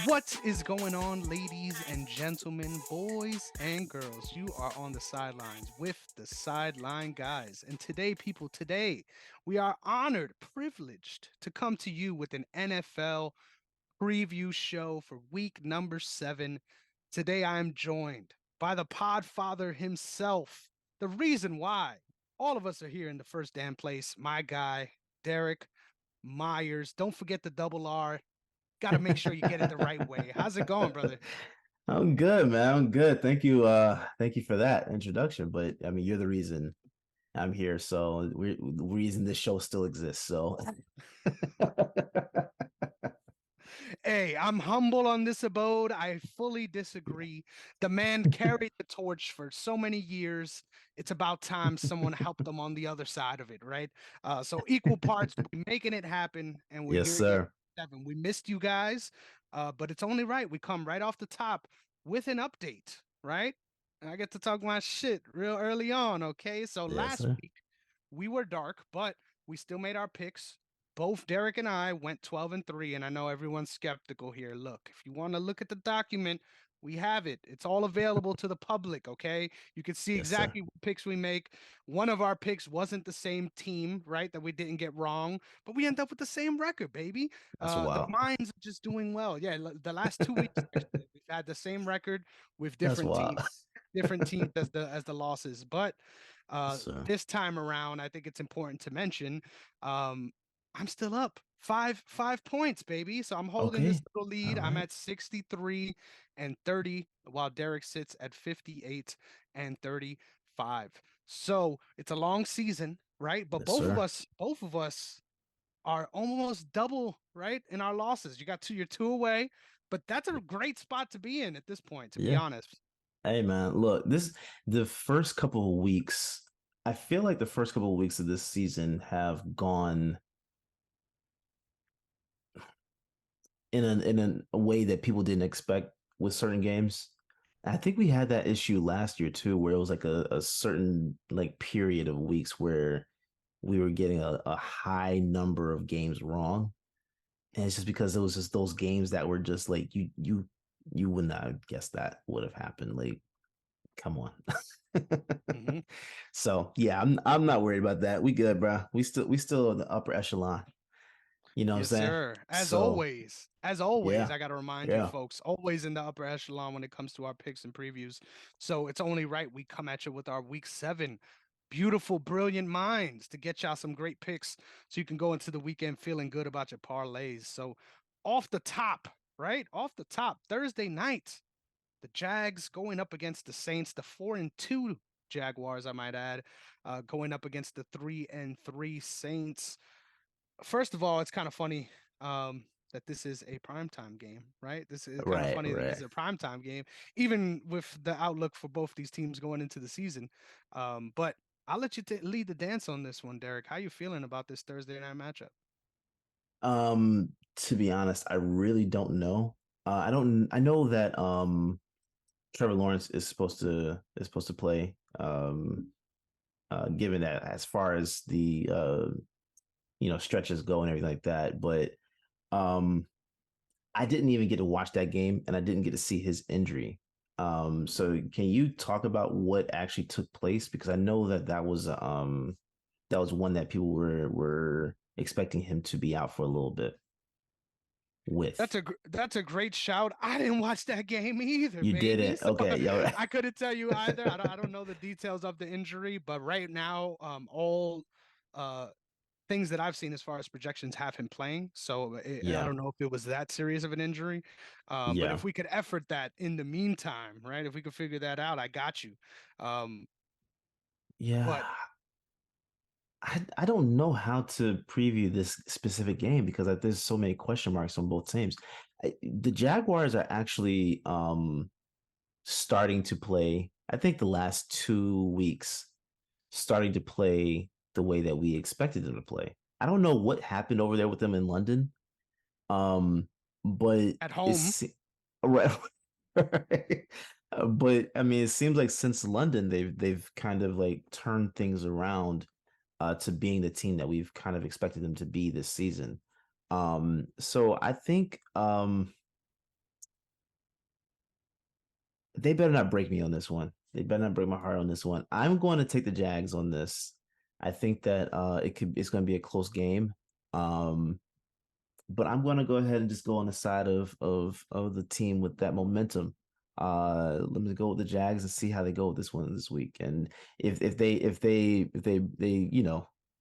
What is going on, ladies and gentlemen, boys and girls? You are on the sidelines with the Sideline guys. And today, people, today we are honored, privileged to come to you with an NFL preview show for week number 7. Today, I am joined by the Podfather himself. The reason why all of us are here in the first damn place, my guy, Derrick Myers. Don't forget the double R. Got to make sure you get it the right way. How's it going, brother? I'm good, man. I'm good. Thank you for that introduction. But I mean, you're the reason I'm here. So we're the reason this show still exists. So Hey, I'm humble on this abode. I fully disagree. The man carried the torch for so many years. It's about time someone helped him on the other side of it, right? So equal parts, we making it happen, and we're yes, here again. sir. 7. We missed you guys, but it's only right. We come right off the top with an update, right? And I get to talk my shit real early on, okay? So Yes, last sir. week we were dark, but we still made our picks. Both Derrick and I went 12-3, and I know everyone's skeptical here. Look, if you want to look at the document, we have it. It's all available to the public, okay? You can see Yes, sir. exactly what picks we make. One of our picks wasn't the same team, right? That we didn't get wrong, but we end up with the same record, baby. That's The wild. minds are just doing well. Yeah, the last 2 weeks actually, we've had the same record with That's wild. different teams as the losses. But Yes, sir. this time around, I think it's important to mention, um, I'm still up 5 points, baby. So I'm holding this Okay. little All lead. I'm right. at 63-30, while Derrick sits at 58-35. So it's a long season, right? But Yes, sir. both of us are almost double, right, in our losses. You're 2 away, but that's a great spot to be in at this point, to be Yeah. honest. Hey, man. Look, the first couple of weeks. I feel like the first couple of weeks of this season have gone in a way that people didn't expect with certain games. I think we had that issue last year too, where it was like a certain like period of weeks where we were getting a high number of games wrong. And it's just because it was just those games that were just like you would not have guessed that would have happened. Like, come on. Mhm. So yeah, I'm not worried about that. We good, bro. We still in the upper echelon. You know what I'm Yes, saying? sir. So As always, yeah, I got to remind you, yeah. folks, always in the upper echelon when it comes to our picks and previews. So it's only right we come at you with our week 7 beautiful, brilliant minds to get y'all some great picks so you can go into the weekend feeling good about your parlays. So off the top, right? Off the top, Thursday night, the Jags going up against the Saints, the 4-2 Jaguars, I might add, going up against the 3-3 Saints. First of all, it's kind of funny that this is a primetime game, right? This is kind of Right, funny that this right. is a primetime game, even with the outlook for both these teams going into the season. But I'll let you lead the dance on this one, Derrick. How you feeling about this Thursday night matchup? To be honest, I really don't know. I know that Trevor Lawrence is supposed to play. Given that as far as the stretches go and everything like that, but um I didn't even get to watch that game and I didn't get to see his injury. So can you talk about what actually took place? Because I know that was one that people were expecting him to be out for a little bit with. That's a great shout. I didn't watch that game either, You baby. didn't? So Okay, yeah, right. I couldn't tell you either. I don't know the details of the injury, but right now, all uh things that I've seen as far as projections have him playing. So I Yeah, don't know if it was that serious of an injury. But yeah, if we could effort that in the meantime, right? If we could figure that out, I got you. Um, yeah. but I don't know how to preview this specific game because there's so many question marks on both teams. The Jaguars are actually starting to play. I think the last 2 weeks starting to play the way that we expected them to play. I don't know what happened over there with them in London. Um, but at home, it's right. Right. But I mean, it seems like since London, they've kind of like turned things around to being the team that we've kind of expected them to be this season. So I think They better not break me on this one. They better not break my heart on this one. I'm going to take the Jags on this. I think that it's going to be a close game. Um, but I'm going to go ahead and just go on the side of the team with that momentum. Let me go with the Jags and see how they go with this one this week. And if they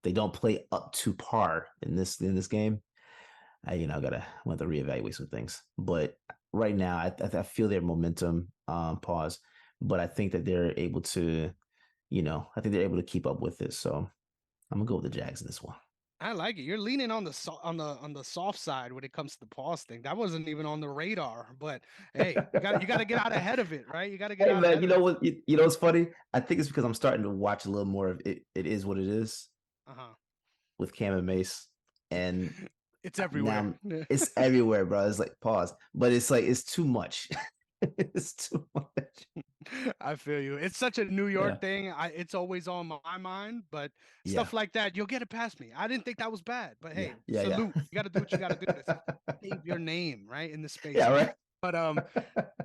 they don't play up to par in this game, I gotta want to reevaluate some things. But right now, I feel their momentum pause, but I think that they're able to, I think they're able to keep up with it. So I'm gonna go with the Jags in this one. I like it. You're leaning on the on the soft side when it comes to the pause thing. That wasn't even on the radar. But hey, you got to get out ahead of it, right? You got to get Hey out man, ahead you of know it. what? You know what's funny? I think it's because I'm starting to watch a little more of it. It is what it is Uh-huh. with Cam and Mace, and It's everywhere. now it's everywhere, bro. It's like pause, but it's like it's too much. It's too much. I feel you. It's such a New York Yeah, thing. It's always on my mind, but yeah, stuff like that, you'll get it past me. I didn't think that was bad, but yeah, hey, yeah, salute. yeah, You got to do what you got to do to save your name, right, in the space. yeah. Right. But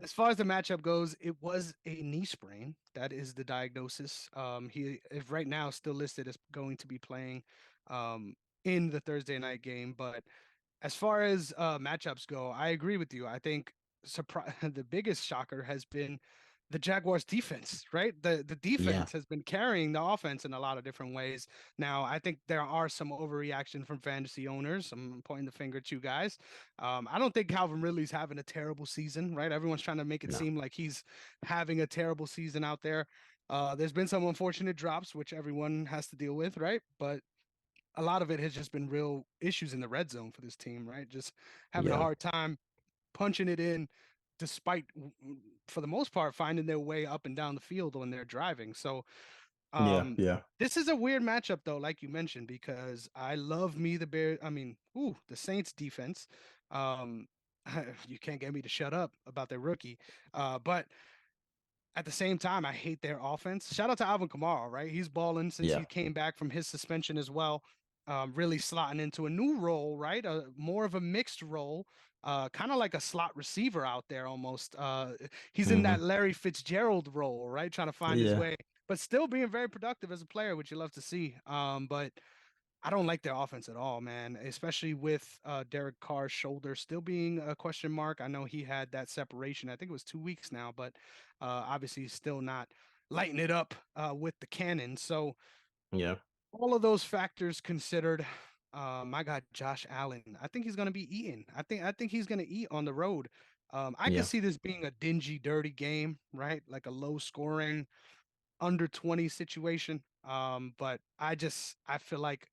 as far as the matchup goes, it was a knee sprain. That is the diagnosis. He is right now still listed as going to be playing um in the Thursday night game, but as far as matchups go, I agree with you. I think the biggest shocker has been the Jaguars defense, right? The Yeah, defense has been carrying the offense in a lot of different ways. Now, I think there are some overreaction from fantasy owners. I'm pointing the finger at you guys. I don't think Calvin Ridley's having a terrible season, right? Everyone's trying to make it no, seem like he's having a terrible season out there. There's been some unfortunate drops, which everyone has to deal with, right? But a lot of it has just been real issues in the red zone for this team, right? Just having a yeah, hard time punching it in, despite, for the most part, finding their way up and down the field when they're driving. So, yeah, um, yeah. this is a weird matchup, though, like you mentioned, because I love me the Bears. I mean, the Saints defense. Um, you can't get me to shut up about their rookie. But at the same time, I hate their offense. Shout out to Alvin Kamara, right? He's balling since he Yeah. came back from his suspension as well. Really slotting into a new role, right? More of a mixed role, kind of like a slot receiver out there almost. He's in that Hmm. Larry Fitzgerald role, right? Trying to find his Yeah. way, but still being very productive as a player, which you love to see. But I don't like their offense at all, man, especially with Derek Carr's shoulder still being a question mark. I know he had that separation. I think it was 2 weeks now, but obviously he's still not lighting it up with the cannon. So Yeah. all of those factors considered, my God, Josh Allen, I think he's going to be eating. I think he's going to eat on the road. I could Yeah. see this being a dingy, dirty game, right? Like a low scoring under 20 situation. But I feel like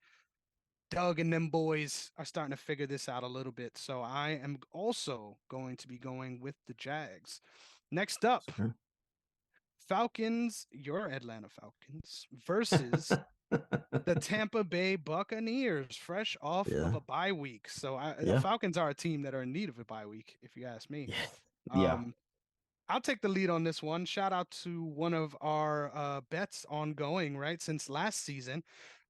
Doug and them boys are starting to figure this out a little bit. So I am also going to be going with the Jags. Next up, Sure. Falcons, your Atlanta Falcons versus the Tampa Bay Buccaneers, fresh off of Yeah. a bye week. So the Yeah. Falcons are a team that are in need of a bye week, if you ask me. Yeah. Yeah. Um, I'll take the lead on this one. Shout out to one of our bets ongoing, right, since last season.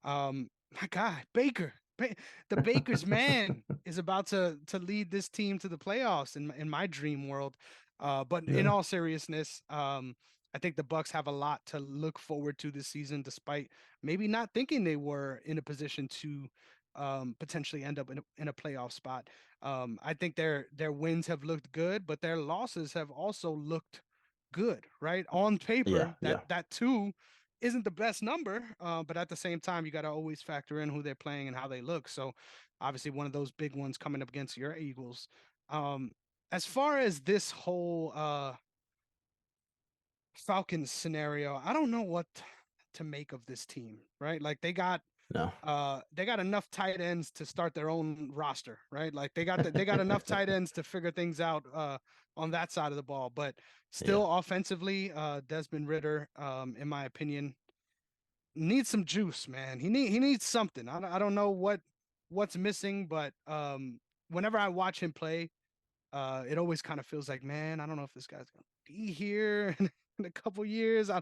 My God, the Baker's man is about to lead this team to the playoffs in my dream world. But in Yeah. all seriousness, I think the Bucks have a lot to look forward to this season, despite maybe not thinking they were in a position to potentially end up in a playoff spot. I think their wins have looked good, but their losses have also looked good, right? On Yeah. paper, that Yeah. that two isn't the best number, but at the same time, you got to always factor in who they're playing and how they look. So, obviously, one of those big ones coming up against your Eagles. Um, as far as this whole Falcons scenario, I don't know what to make of this team, right? Like No. they got enough tight ends to start their own roster, right? Like they got enough tight ends to figure things out on that side of the ball, but Yeah. still offensively, Desmond Ritter, in my opinion, needs some juice, man. He needs something. I don't know what's missing, but whenever I watch him play, it always kind of feels like, man, I don't know if this guy's gonna be here in a couple years. I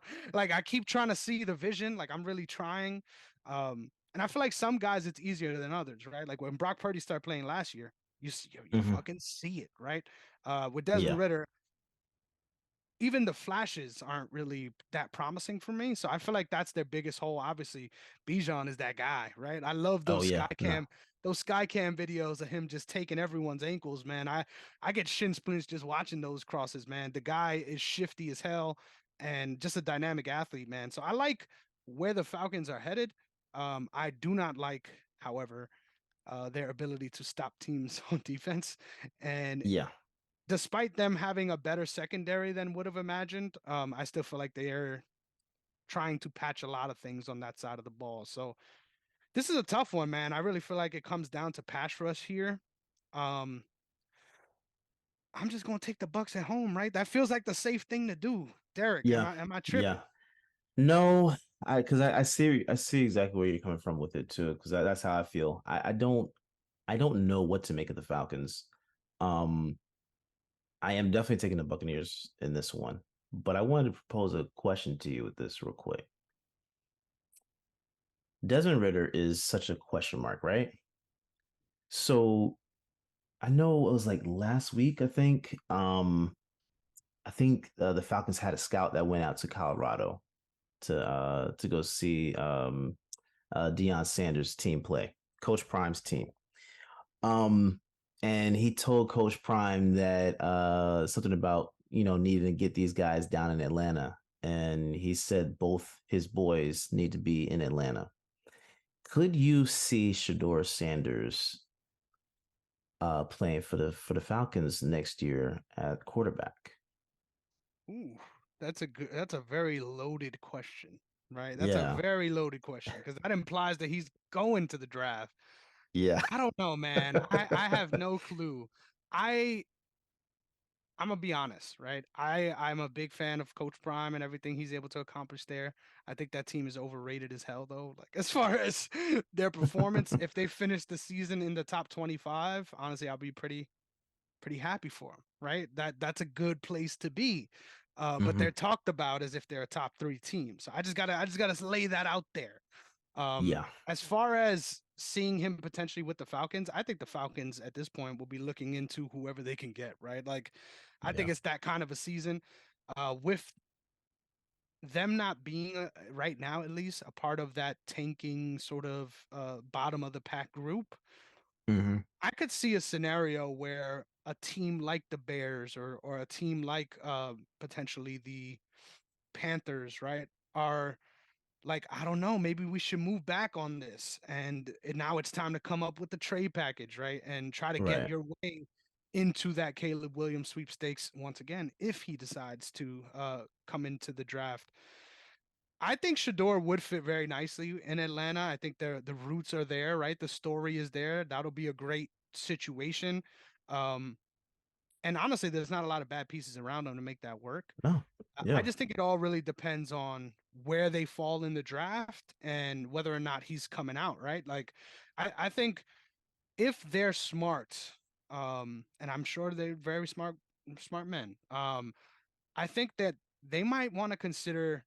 keep trying to see the vision, like I'm really trying. And I feel like some guys it's easier than others, right? Like when Brock Purdy started playing last year, you Hmm. fucking see it, right? With Desmond Yeah. Ritter, even the flashes aren't really that promising for me. So I feel like that's their biggest hole. Obviously, Bijan is that guy, right? I love Oh yeah, no, those sky cam videos of him just taking everyone's ankles, man. I get shin splints just watching those crosses, man. The guy is shifty as hell and just a dynamic athlete, man. So I like where the Falcons are headed. I do not like, however, their ability to stop teams on defense. And yeah, despite them having a better secondary than would have imagined, I still feel like they are trying to patch a lot of things on that side of the ball. So this is a tough one, man. I really feel like it comes down to pass rush here. Um, I'm just gonna take the Bucks at home, right? That feels like the safe thing to do. Derrick, yeah, am I yeah. tripping? No, I see exactly where you're coming from with it too, because that's how I feel. I don't know what to make of the Falcons. Um, I am definitely taking the Buccaneers in this one, but I wanted to propose a question to you with this real quick. Desmond Ritter is such a question mark, right? So I know it was like last week, I think the Falcons had a scout that went out to Colorado to go see Deion Sanders' team play, Coach Prime's team. Um, and he told Coach Prime that something about needing to get these guys down in Atlanta, and he said both his boys need to be in Atlanta. Could you see Shador Sanders playing for the Falcons next year at quarterback? Ooh, that's a very loaded question, right? That's a Yeah, very loaded question because that implies that he's going to the draft. yeah, I don't know, man. I have no clue. I I'm gonna be honest, right? I'm a big fan of Coach Prime and everything he's able to accomplish there. I think that team is overrated as hell, though. Like as far as their performance, if they finish the season in the top 25, honestly, I'll be pretty happy for them, right? That's a good place to be. But hmm they're talked about as if they're a top three team. So I just gotta lay that out there. yeah, As far as seeing him potentially with the Falcons, I think the Falcons at this point will be looking into whoever they can get, right? Like, I think yeah, it's that kind of a season. With them not being right now, at least, a part of that tanking sort of bottom of the pack group, hmm I could see a scenario where a team like the Bears or a team like potentially the Panthers, right, are like, I don't know, maybe we should move back on this. And now it's time to come up with the trade package, right? And try to get right, your way into that Caleb Williams sweepstakes once again, if he decides to come into the draft. I think Shador would fit very nicely in Atlanta. I think the roots are there, right? The story is there. That'll be a great situation. Um, and honestly, there's not a lot of bad pieces around him to make that work. no, I yeah, just think it all really depends on where they fall in the draft and whether or not he's coming out, right? Like, I think if they're smart, and I'm sure they're very smart men, I think that they might want to consider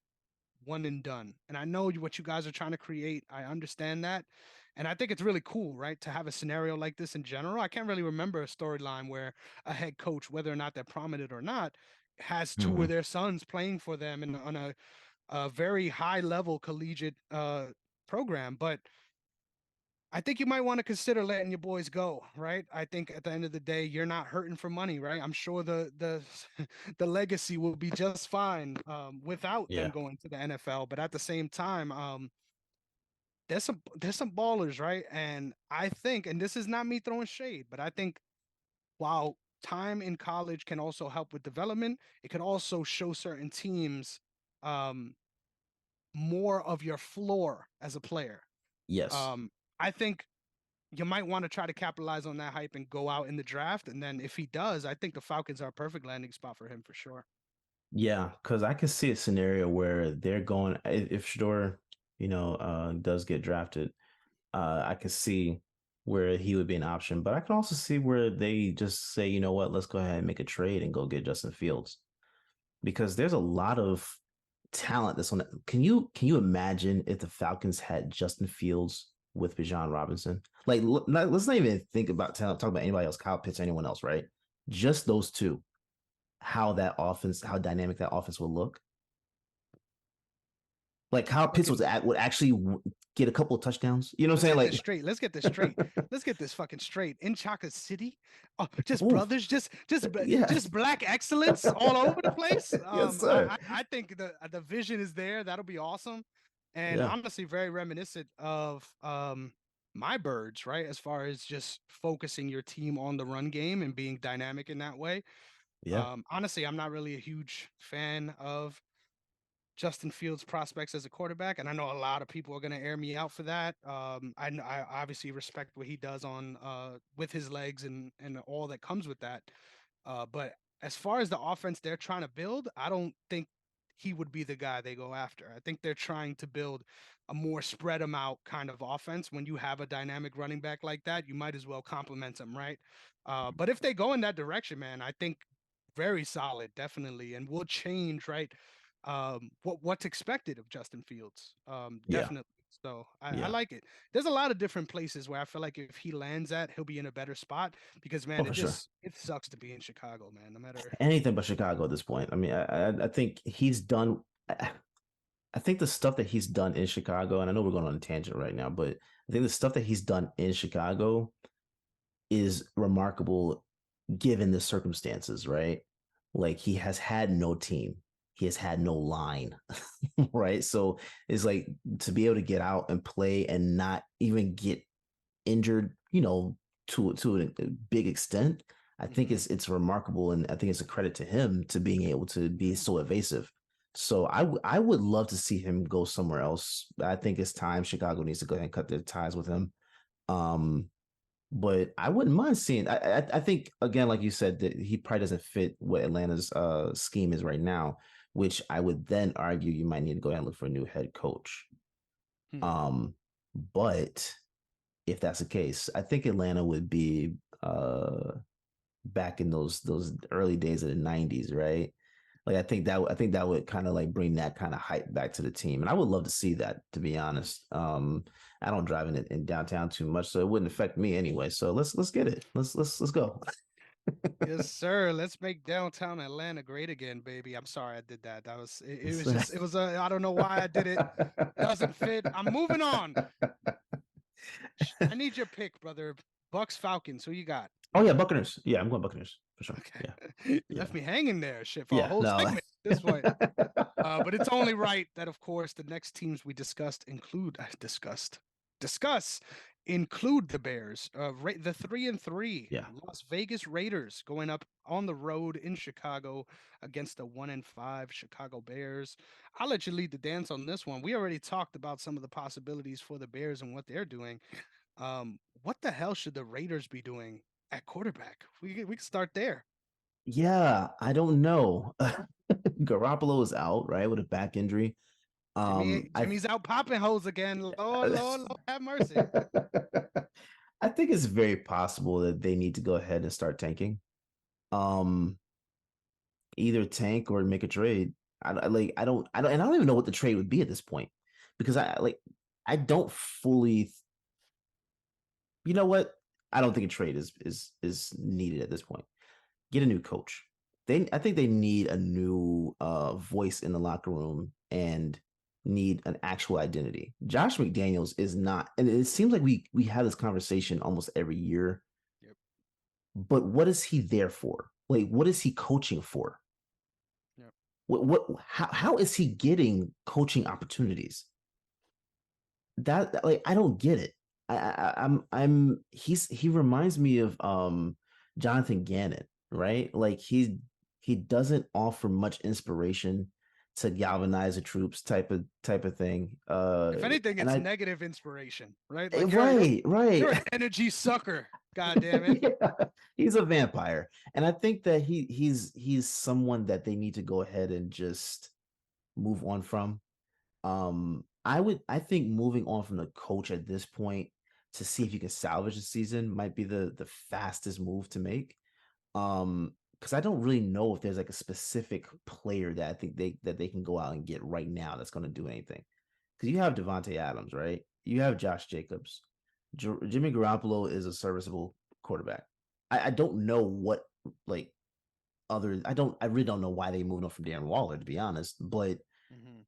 one and done. And I know what you guys are trying to create. I understand that. And I think it's really cool, right, to have a scenario like this in general. I can't really remember a storyline where a head coach, whether or not they're prominent or not, has two of hmm their sons playing for them and on a very high level collegiate program. But I think you might want to consider letting your boys go, right? I think at the end of the day, you're not hurting for money, right? I'm sure the the legacy will be just fine without them yeah, going to the NFL. But at the same time, there's some ballers, right? And I think, and this is not me throwing shade, but I think while time in college can also help with development, it can also show certain teams um, more of your floor as a player. yes. Um, I think you might want to try to capitalize on that hype and go out in the draft. And then if he does, I think the Falcons are a perfect landing spot for him for sure. Yeah, because I could see a scenario where they're going if Shador, does get drafted, I could see where he would be an option. But I could also see where they just say, you know what, let's go ahead and make a trade and go get Justin Fields. Because there's a lot of talent that's on it. Can you imagine if the Falcons had Justin Fields with Bijan Robinson? Like let's not even think about talk about anybody else, Kyle Pitts, anyone else, right? Just those two. how that offense, how dynamic that offense will look. Like how Pitts Fucking would actually get a couple of touchdowns. You know what let's I'm get this saying? straight. Let's get this straight. Let's get this fucking straight. In Chaka City, oh, just Oh, brothers, yeah. just black excellence all over the place. Yes, sir. I think the vision is there. That'll be awesome, and Yeah. honestly, very reminiscent of my birds, right? As far as just focusing your team on the run game and being dynamic in that way. Yeah. Honestly, I'm not really a huge fan of Justin Fields' prospects as a quarterback, and I know a lot of people are going to air me out for that. I obviously respect what he does on with his legs and all that comes with that. But as far as the offense they're trying to build, I don't think he would be the guy they go after. I think they're trying to build a more spread them out kind of offense. When you have a dynamic running back like that, you might as well complement him, right? But if they go in that direction, man, I think very solid, definitely, and will change, right? What's expected of Justin Fields. Yeah. Definitely. So I Yeah. like it. There's a lot of different places where I feel like if he lands at, he'll be in a better spot because Oh, man, for sure. it sucks to be in Chicago, man. No matter. Anything but Chicago at this point. I mean, I think he's done. I think the stuff that he's done in Chicago, and I know we're going on a tangent right now, but I think the stuff that he's done in Chicago is remarkable given the circumstances, right? Like he has had no team, he has had no line, right? So it's like to be able to get out and play and not even get injured, to a big extent. I think Hmm. it's remarkable, and I think it's a credit to him to being able to be so evasive. So I would love to see him go somewhere else. I think it's time Chicago needs to go ahead and cut their ties with him. Um, but I wouldn't mind seeing. I think again, like you said, that he probably doesn't fit what Atlanta's scheme is right now. Which I would then argue you might need to go ahead and look for a new head coach. Hmm. Um, but if that's the case, I think Atlanta would be back in those early days of the '90s, right? Like I think that would kind of like bring that kind of hype back to the team, and I would love to see that. To be honest, I don't drive in downtown too much, so it wouldn't affect me anyway. So let's get it. Let's go. Yes, sir. Let's make downtown Atlanta great again, baby. I'm sorry I did that. That was it was just it was a I don't know why I did it. Doesn't fit. I'm moving on. I need your pick, brother. Bucks Falcons. Who you got? Oh yeah, Buccaneers. Yeah, I'm going Buccaneers for sure. Okay. Yeah, You yeah, left me hanging there, shit, for a yeah. whole No. segment at this point. But it's only right that, of course, the next teams we discuss include the Bears. The 3-3 Yeah. Las Vegas Raiders going up on the road in Chicago against the 1-5 Chicago Bears. I'll let you lead the dance on this one. We already talked about some of the possibilities for the Bears and what they're doing. What the hell should the Raiders be doing at quarterback? We can start there. Yeah, I don't know. Garoppolo is out, right, with a back injury. I Jimmy's out popping holes again. Lord, have mercy. I think it's very possible that they need to go ahead and start tanking. Um, Either tank or make a trade. And I don't even know what the trade would be at this point because I don't fully. You know what? I don't think a trade is needed at this point. Get a new coach. I think they need a new voice in the locker room and need an actual identity. Josh McDaniels is not, and it seems like we have this conversation almost every year. Yep, But what is he there for? Like, what is he coaching for? yep. How is he getting coaching opportunities? That like I don't get it. He reminds me of Jonathan Gannon, right? Like he doesn't offer much inspiration to galvanize the troops type of thing. If anything, And it's I negative inspiration, right? Like right. you're an energy sucker. God damn it. Yeah, he's a vampire. And I think that he's someone that they need to go ahead and just move on from. I think moving on from the coach at this point to see if you can salvage the season might be the fastest move to make. Because I don't really know if there's like a specific player that I think they can go out and get right now that's going to do anything. Because you have Devonte Adams, right? You have Josh Jacobs. Jimmy Garoppolo is a serviceable quarterback. I don't know what like other. I really don't know why they moved on from Darren Waller, to be honest. But Hmm.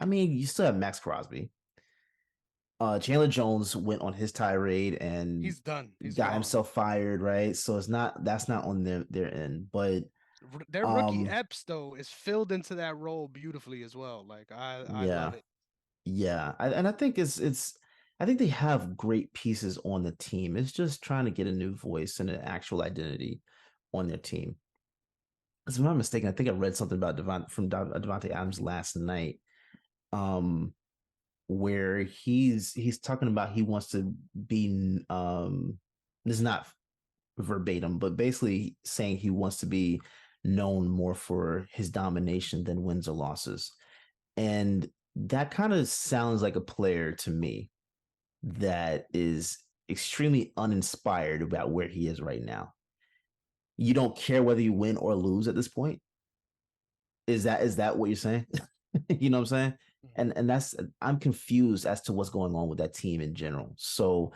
I mean, you still have Max Crosby. Chandler Jones went on his tirade and He's done. He's got gone. himself fired, right? So it's not that's not on their end. But Their rookie um, Epps though is filled into that role beautifully as well. Like I love yeah, it. yeah, and I think it's I think they have great pieces on the team. It's just trying to get a new voice and an actual identity on their team. If I'm not mistaken, I think I read something about Devontae Adams last night, um, where he's talking about he wants to be this is not verbatim, but basically saying he wants to be known more for his domination than wins or losses. And that kind of sounds like a player to me that is extremely uninspired about where he is right now. You don't care whether you win or lose at this point. Is that what you're saying? You know what I'm saying? Mhm. And that's I'm confused as to what's going on with that team in general. So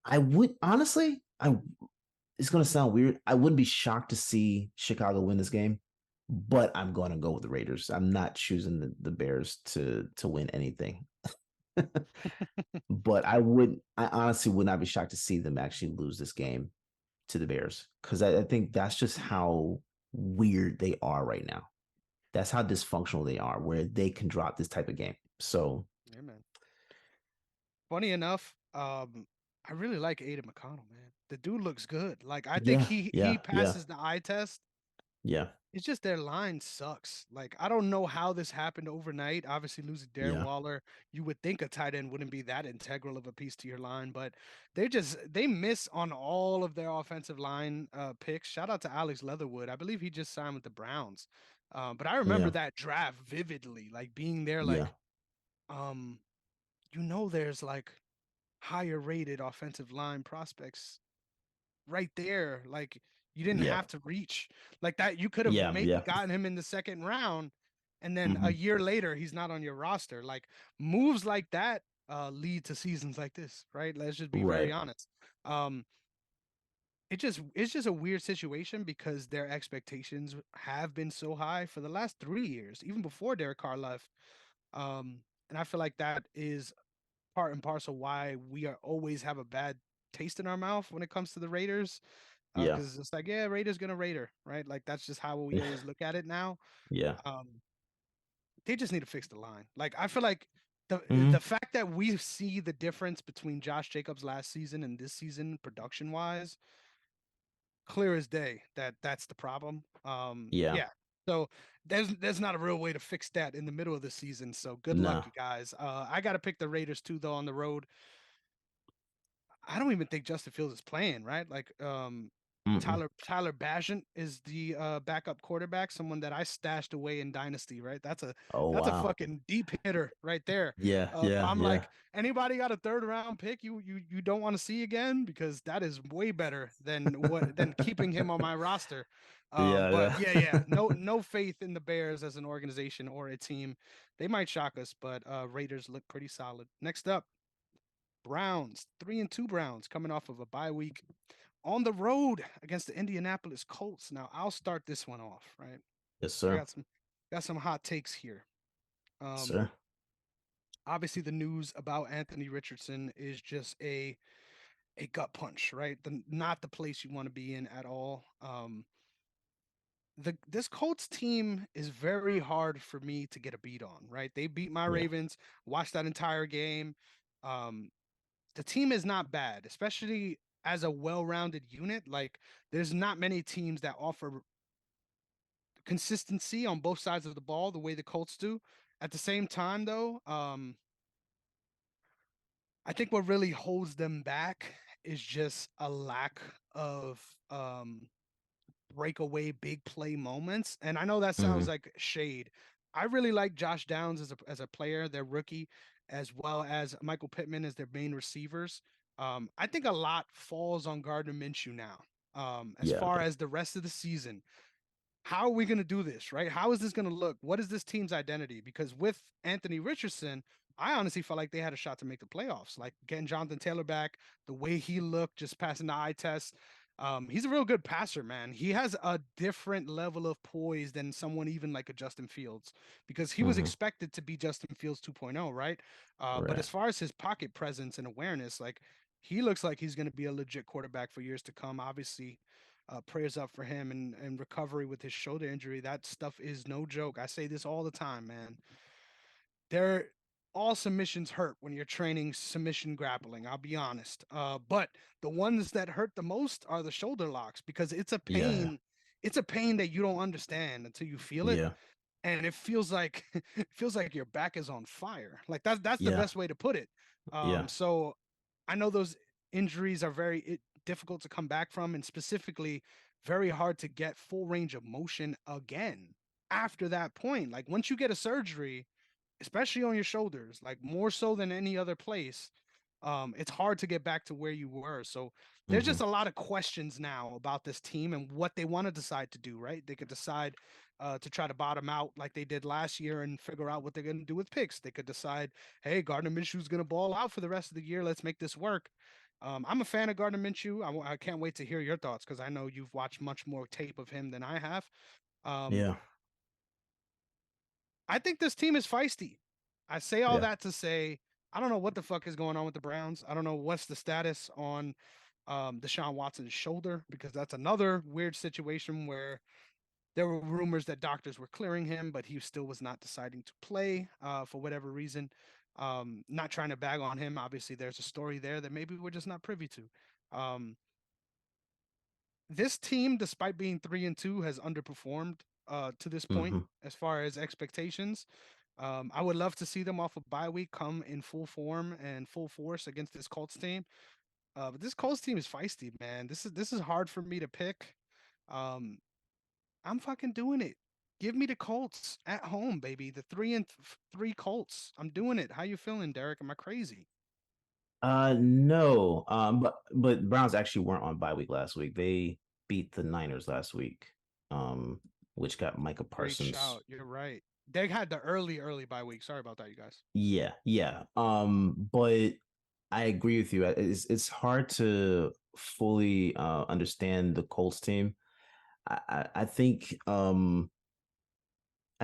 I would honestly, I it's gonna sound weird. I wouldn't be shocked to see Chicago win this game, but I'm going to go with the Raiders. I'm not choosing the Bears to win anything. But I honestly would not be shocked to see them actually lose this game to the Bears because I think that's just how weird they are right now. That's how dysfunctional they are, where they can drop this type of game. So Yeah, man. Funny enough, I really like Aiden McConnell, man. The dude looks good. Like I think yeah, he yeah, yeah, passes the eye test. yeah, It's just their line sucks. Like I don't know how this happened overnight. Obviously, losing Darren yeah, Waller, you would think a tight end wouldn't be that integral of a piece to your line, but they miss on all of their offensive line picks. Shout out to Alex Leatherwood. I believe he just signed with the Browns. But I remember yeah, that draft vividly, like being there, yeah, like um, there's like higher rated offensive line prospects right there. Like you didn't yeah, have to reach like that. You could have yeah, maybe yeah. gotten him in the second round, and then a Hmm. year later he's not on your roster. Like moves like that lead to seasons like this, right? Let's just be very Right. honest. Um, it's just a weird situation because their expectations have been so high for the last 3 years, even before Derek Carr left. And I feel like that is part and parcel why we are always have a bad taste in our mouth when it comes to the Raiders. Yeah. Because it's just like, yeah, Raiders gonna Raider, right? Like that's just how we always look at it now. Yeah. Um, they just need to fix the line. Like I feel like the Hmm. fact that we see the difference between Josh Jacobs last season and this season production wise, clear as day that that's the problem. Yeah. Yeah. So there's not a real way to fix that in the middle of the season. So good luck, No. you guys. I got to pick the Raiders too, though, on the road. I don't even think Justin Fields is playing, right? Like Mm-mm. Tyler Bagent is the backup quarterback, someone that I stashed away in Dynasty, right? Oh That's a wow. fucking deep hitter right there. Yeah. Yeah. I'm Yeah. like, anybody got a third round pick you don't want to see again because that is way better than keeping him on my roster. But Yeah. yeah, no faith in the Bears as an organization or a team. They might shock us, but Raiders look pretty solid. Next up, Browns, 3-2 Browns coming off of a bye week on the road against the Indianapolis Colts. Now I'll start this one off, right? Yes, I sir. got some hot takes here. Yes, Um, sir. Obviously the news about Anthony Richardson is just a gut punch, right? Not the place you want to be in at all. This Colts team is very hard for me to get a beat on, right? They beat my Yeah. Ravens, watched that entire game. Um, the team is not bad, especially as a well-rounded unit. Like there's not many teams that offer consistency on both sides of the ball the way the Colts do. At the same time, though, I think what really holds them back is just a lack of breakaway big play moments. And I know that sounds Hmm. like shade. I really like Josh Downs as a player, their rookie, as well as Michael Pittman as their main receivers. I think a lot falls on Gardner Minshew now. As Yeah. far as the rest of the season, how are we going to do this, right? How is this going to look? What is this team's identity? Because with Anthony Richardson, I honestly felt like they had a shot to make the playoffs. Like getting Jonathan Taylor back, the way he looked, just passing the eye test. He's a real good passer, man. He has a different level of poise than someone even like a Justin Fields because he was Hmm. expected to be Justin Fields 2.0, right? But Right. as far as his pocket presence and awareness, like he looks like he's going to be a legit quarterback for years to come. Obviously, prayers up for him and recovery with his shoulder injury. That stuff is no joke. I say this all the time, man. They're all submissions hurt when you're training submission grappling. I'll be honest. But the ones that hurt the most are the shoulder locks because it's a Yeah. pain. It's a pain that you don't understand until you feel it, Yeah. and it feels like it feels like your back is on fire. Like that's the Yeah. best way to put it. Yeah. So I know those injuries are difficult to come back from, and specifically very hard to get full range of motion again after that point. Like once you get a surgery, especially on your shoulders, like more so than any other place, it's hard to get back to where you were. So there's Hmm. just a lot of questions now about this team and what they want to decide to do, right? They could decide to try to bottom out like they did last year and figure out what they're going to do with picks. They could decide, hey, Gardner Minshew's going to ball out for the rest of the year. Let's make this work. I'm a fan of Gardner Minshew. I can't wait to hear your thoughts because I know you've watched much more tape of him than I have. Um, Yeah. I think this team is feisty. I say all Yeah. that to say I don't know what the fuck is going on with the Browns. I don't know what's the status on Deshaun Watson's shoulder because that's another weird situation where there were rumors that doctors were clearing him, but he still was not deciding to play for whatever reason. Not trying to bag on him. Obviously, there's a story there that maybe we're just not privy to. Um, this team, despite being 3-2, has underperformed to this point Hmm. as far as expectations. I would love to see them off a bye week come in full form and full force against this Colts team. But this Colts team is feisty, man. This is hard for me to pick. Um, I'm fucking doing it. Give me the Colts at home, baby. The 3-3 Colts. I'm doing it. How you feeling, Derek? Am I crazy? No. But Browns actually weren't on bye week last week. They beat the Niners last week, um, which got Micah Great Parsons. shout. You're right. They had the early bye week. Sorry about that, you guys. Yeah, yeah. But I agree with you. It's hard to fully understand the Colts team. I think I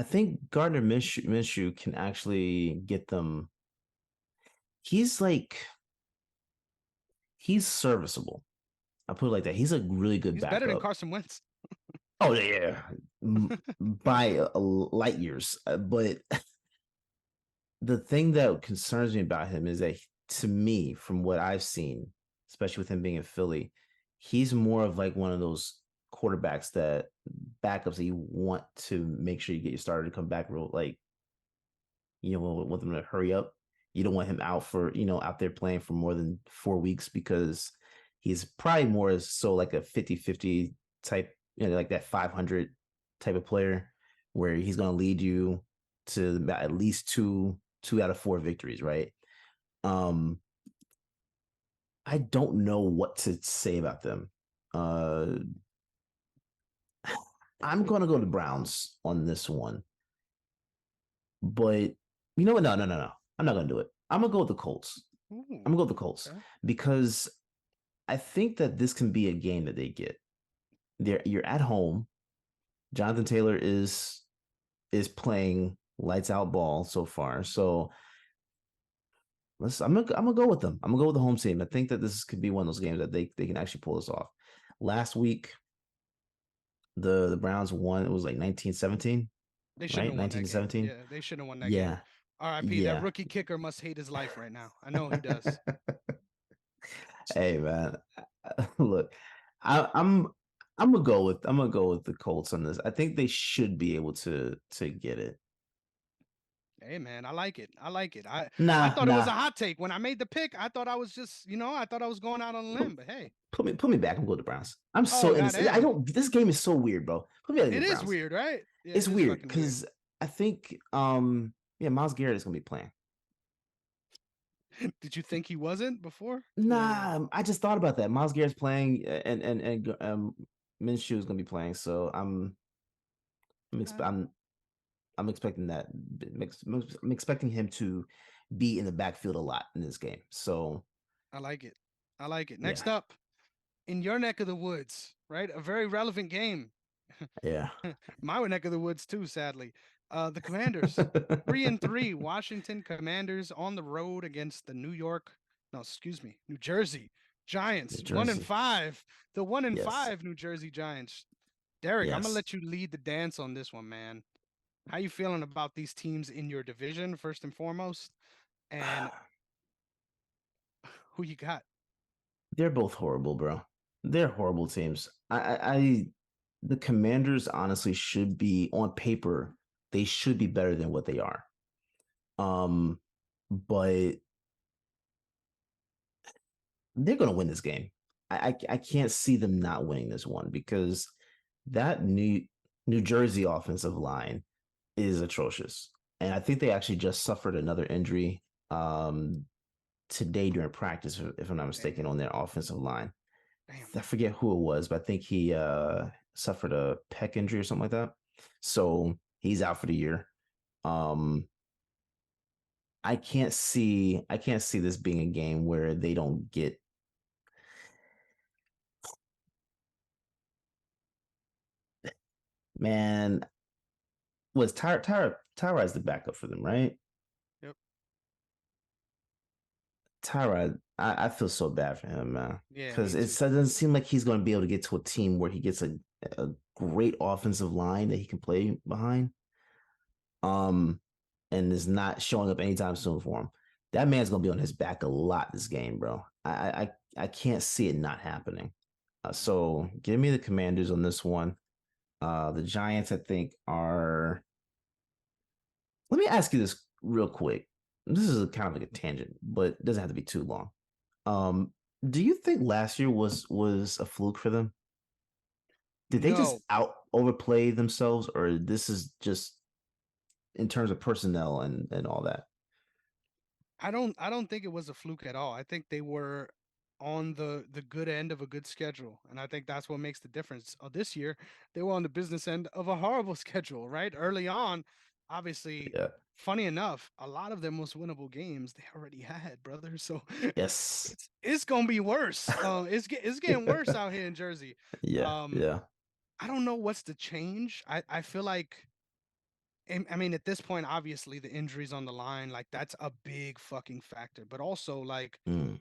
think Gardner Minshew can actually get them. He's like he's serviceable. I put it like that. He's a really good He's better than backup. Carson Wentz. Oh yeah, by light years. But the thing that concerns me about him is that, to me, from what I've seen, especially with him being in Philly, he's more of like one of those quarterbacks that backups that you want to make sure you get your starter to come back real, like, you know, want them to hurry up. You don't want him out for, out there playing for more than 4 weeks because he's probably more so like a 50-50 type, like that 500 type of player where he's going to lead you to at least two out of four victories, right? Um, I don't know what to say about them. Uh, I'm going to go to the Browns on this one, but you know what? No, no, no, no. I'm not going to do it. I'm going to go with the Colts. I'm Ooh, gonna go with the Colts okay. because I think that this can be a game that they get. You're at home. Jonathan Taylor is playing lights out ball so far. So I'm gonna go with them. I'm gonna go with the home team. I think that this could be one of those games that they can actually pull this off. Last week, the Browns won. It was like 19-17, They shouldn't right? have won 19 that to game. 17. Yeah, they shouldn't have won that game. Yeah, RIP. That yeah. rookie kicker must hate his life right now. I know he does. Hey man, look, I, I'm I'm gonna go with the Colts on this. I think they should be able to get it. Hey man, I like it. I like it. I Nah, thought it was a nah. hot take when I made the pick. I thought I was just, I thought I was going out on a Put, limb, but hey. put me back. I'm going to Browns. I'm so Oh in this. I goddamn. don't. This game is so weird, bro. Put me back in It the is Browns. weird, right? Yeah, It's it is weird fucking weird. because I think yeah, Miles Garrett is gonna be playing. Did you think he wasn't before? Or Nah, I just thought about that. Miles Garrett's playing, and Minshew is gonna be playing. So I'm, exp- okay. I'm I'm expecting that. I'm expecting him to be in the backfield a lot in this game. So I like it. I like it. yeah, Next up. in your neck of the woods, right? A very relevant game. Yeah. My neck of the woods too, sadly. The Commanders, 3-3. Washington Commanders on the road against the no, excuse me, New Jersey New Giants, one and Jersey. five. The one and Yes. five New Jersey Giants. Derrick, I'm gonna Yes. let you lead the dance on this one, man. How you feeling about these teams in your division, first and foremost, and who you got? They're both horrible, bro. They're horrible teams. The Commanders honestly should be on paper, they should be better than what they are. Um, but they're gonna win this game. I can't see them not winning this one because that New Jersey offensive line is atrocious. And I think they actually just suffered another injury today during practice, if I'm not mistaken, Damn, on their offensive line. damn. I forget who it was, but I think he suffered a pec injury or something like that. So he's out for the year. Um, I can't see this being a game where they don't get, man. Was Tyrod's the backup for them, right? Yep. Tyrod, I feel so bad for him, man, Yeah, because me it too. doesn't seem like he's going to be able to get to a team where he gets a great offensive line that he can play behind. Um, and is not showing up anytime soon for him. That man's going to be on his back a lot this game, bro. I can't see it not happening. So give me the Commanders on this one. The Giants, I think, are. Let me ask you this real quick. This is kind of like a tangent, but it doesn't have to be too long. Um, do you think last year was a fluke for them? Did they just No, out overplay themselves, or this is just in terms of personnel and all that? I don't think it was a fluke at all. I think they were on the good end of a good schedule, and I think that's what makes the difference. This year, they were on the business end of a horrible schedule, right? Early on, obviously, Yeah. funny enough, a lot of their most winnable games they already had, brother. So Yes. it's gonna be worse. It's getting worse out here in Jersey. Yeah. Um, Yeah. I don't know what's the change. I feel like I mean, at this point, obviously the injuries on the line, like that's a big fucking factor. But also, like Mm,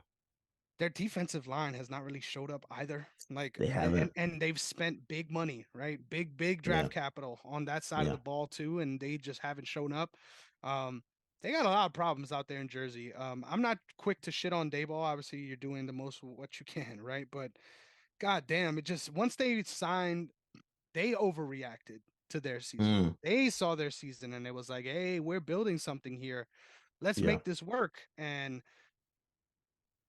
their defensive line has not really showed up either. Like, they haven't. and they've spent big money, right? Big Yeah. draft capital on that side of Yeah. the ball too, and they just haven't shown up. Um, they got a lot of problems out there in Jersey. I'm not quick to shit on Dayball. Obviously, you're doing the most of what you can, right? But god damn, it just once they signed they overreacted to their season. Mm, They saw their season and it was like, hey, we're building something here. Let's yeah. make this work. And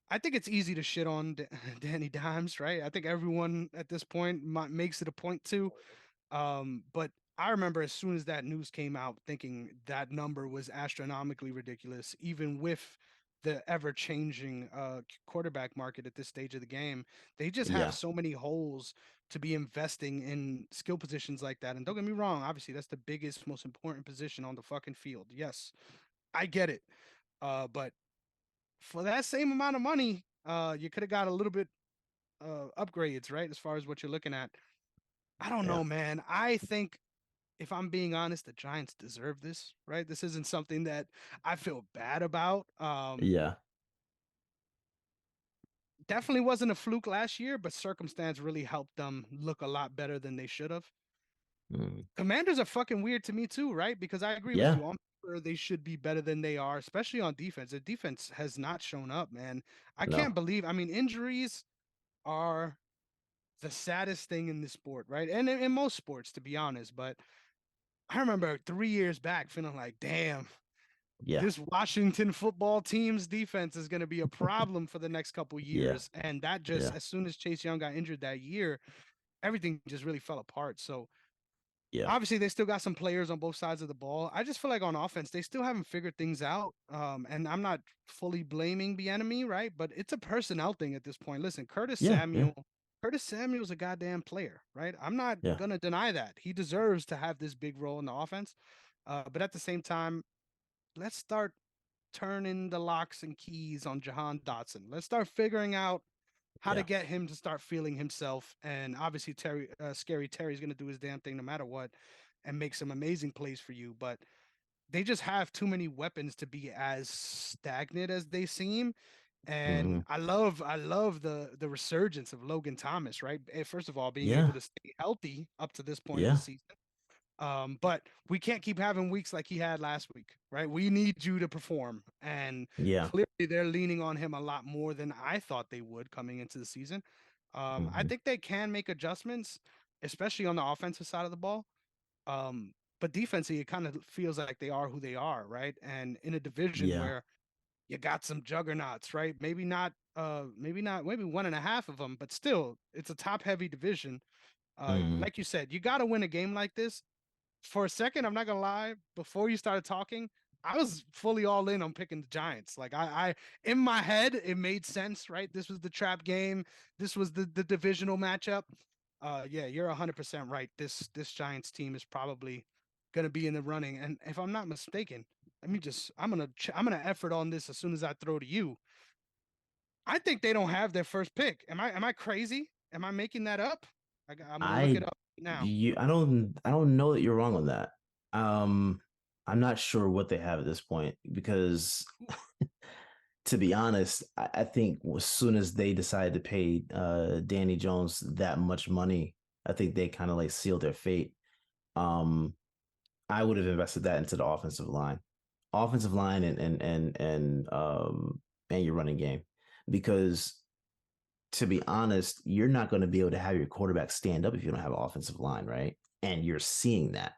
I think it's easy to shit on Danny Dimes, right? I think everyone at this point makes it a point to. But I remember as soon as that news came out, thinking that number was astronomically ridiculous, even with the ever-changing quarterback market at this stage of the game. They just have Yeah. so many holes to be investing in skill positions like that. And don't get me wrong, obviously that's the biggest, most important position on the fucking field. Yes, I get it. But for that same amount of money, you could have got a little bit upgrades, right? As far as what you're looking at. I don't Yeah. know, man. I think if I'm being honest, the Giants deserve this, right? This isn't something that I feel bad about. Yeah. Definitely wasn't a fluke last year, but circumstance really helped them look a lot better than they should have. Mm, Commanders are fucking weird to me too, right? Because I agree with yeah. you. On paper, they should be better than they are, especially on defense. The defense has not shown up, man. I can't No. believe. I mean, injuries are the saddest thing in this sport, right? And in most sports, to be honest. But I remember 3 years back feeling like, damn, Yeah. this Washington football team's defense is going to be a problem for the next couple Yeah. years. And that just, Yeah. as soon as Chase Young got injured that year, everything just really fell apart. So Yeah. obviously, they still got some players on both sides of the ball. I just feel like on offense, they still haven't figured things out. And I'm not fully blaming the enemy, right? But it's a personnel thing at this point. Listen, Yeah. Yeah. Curtis Samuel's a goddamn player, right? I'm not Yeah. gonna deny that. He deserves to have this big role in the offense. But at the same time, let's start turning the locks and keys on Jahan Dotson. Let's start figuring out how to Yeah. get him to start feeling himself. And obviously, Scary Terry's going to do his damn thing no matter what, and make some amazing plays for you. But they just have too many weapons to be as stagnant as they seem. And Hmm. I love the resurgence of Logan Thomas, right? First of all, being able Yeah. to stay healthy up to this point of the Yeah. season. But we can't keep having weeks like he had last week, right? We need you to perform. And Yeah. clearly they're leaning on him a lot more than I thought they would coming into the season. I Hmm. think they can make adjustments, especially on the offensive side of the ball. But defensively, it kind of feels like they are who they are, right? And in a division Yeah. where you got some juggernauts, right? Maybe one and a half of them, but still, it's a top heavy division. Hmm. Like you said, you got to win a game like this. For a second, I'm not gonna lie, before you started talking, I was fully all in on picking the Giants. Like I in my head, it made sense, right? This was the trap game. This was the divisional matchup. Yeah, you're 100% right. This Giants team is probably gonna be in the running. And if I'm not mistaken, I'm gonna effort on this as soon as I throw to you. I think they don't have their first pick. Am I crazy? Am I making that up? I'm gonna look it I up now. I don't know that you're wrong on that. Um, I'm not sure what they have at this point because to be honest, I think as soon as they decided to pay Danny Jones that much money, I think they kind of like sealed their fate. Um, I would have invested that into the offensive line, and your running game, because to be honest, you're not going to be able to have your quarterback stand up if you don't have an offensive line, right? And you're seeing that.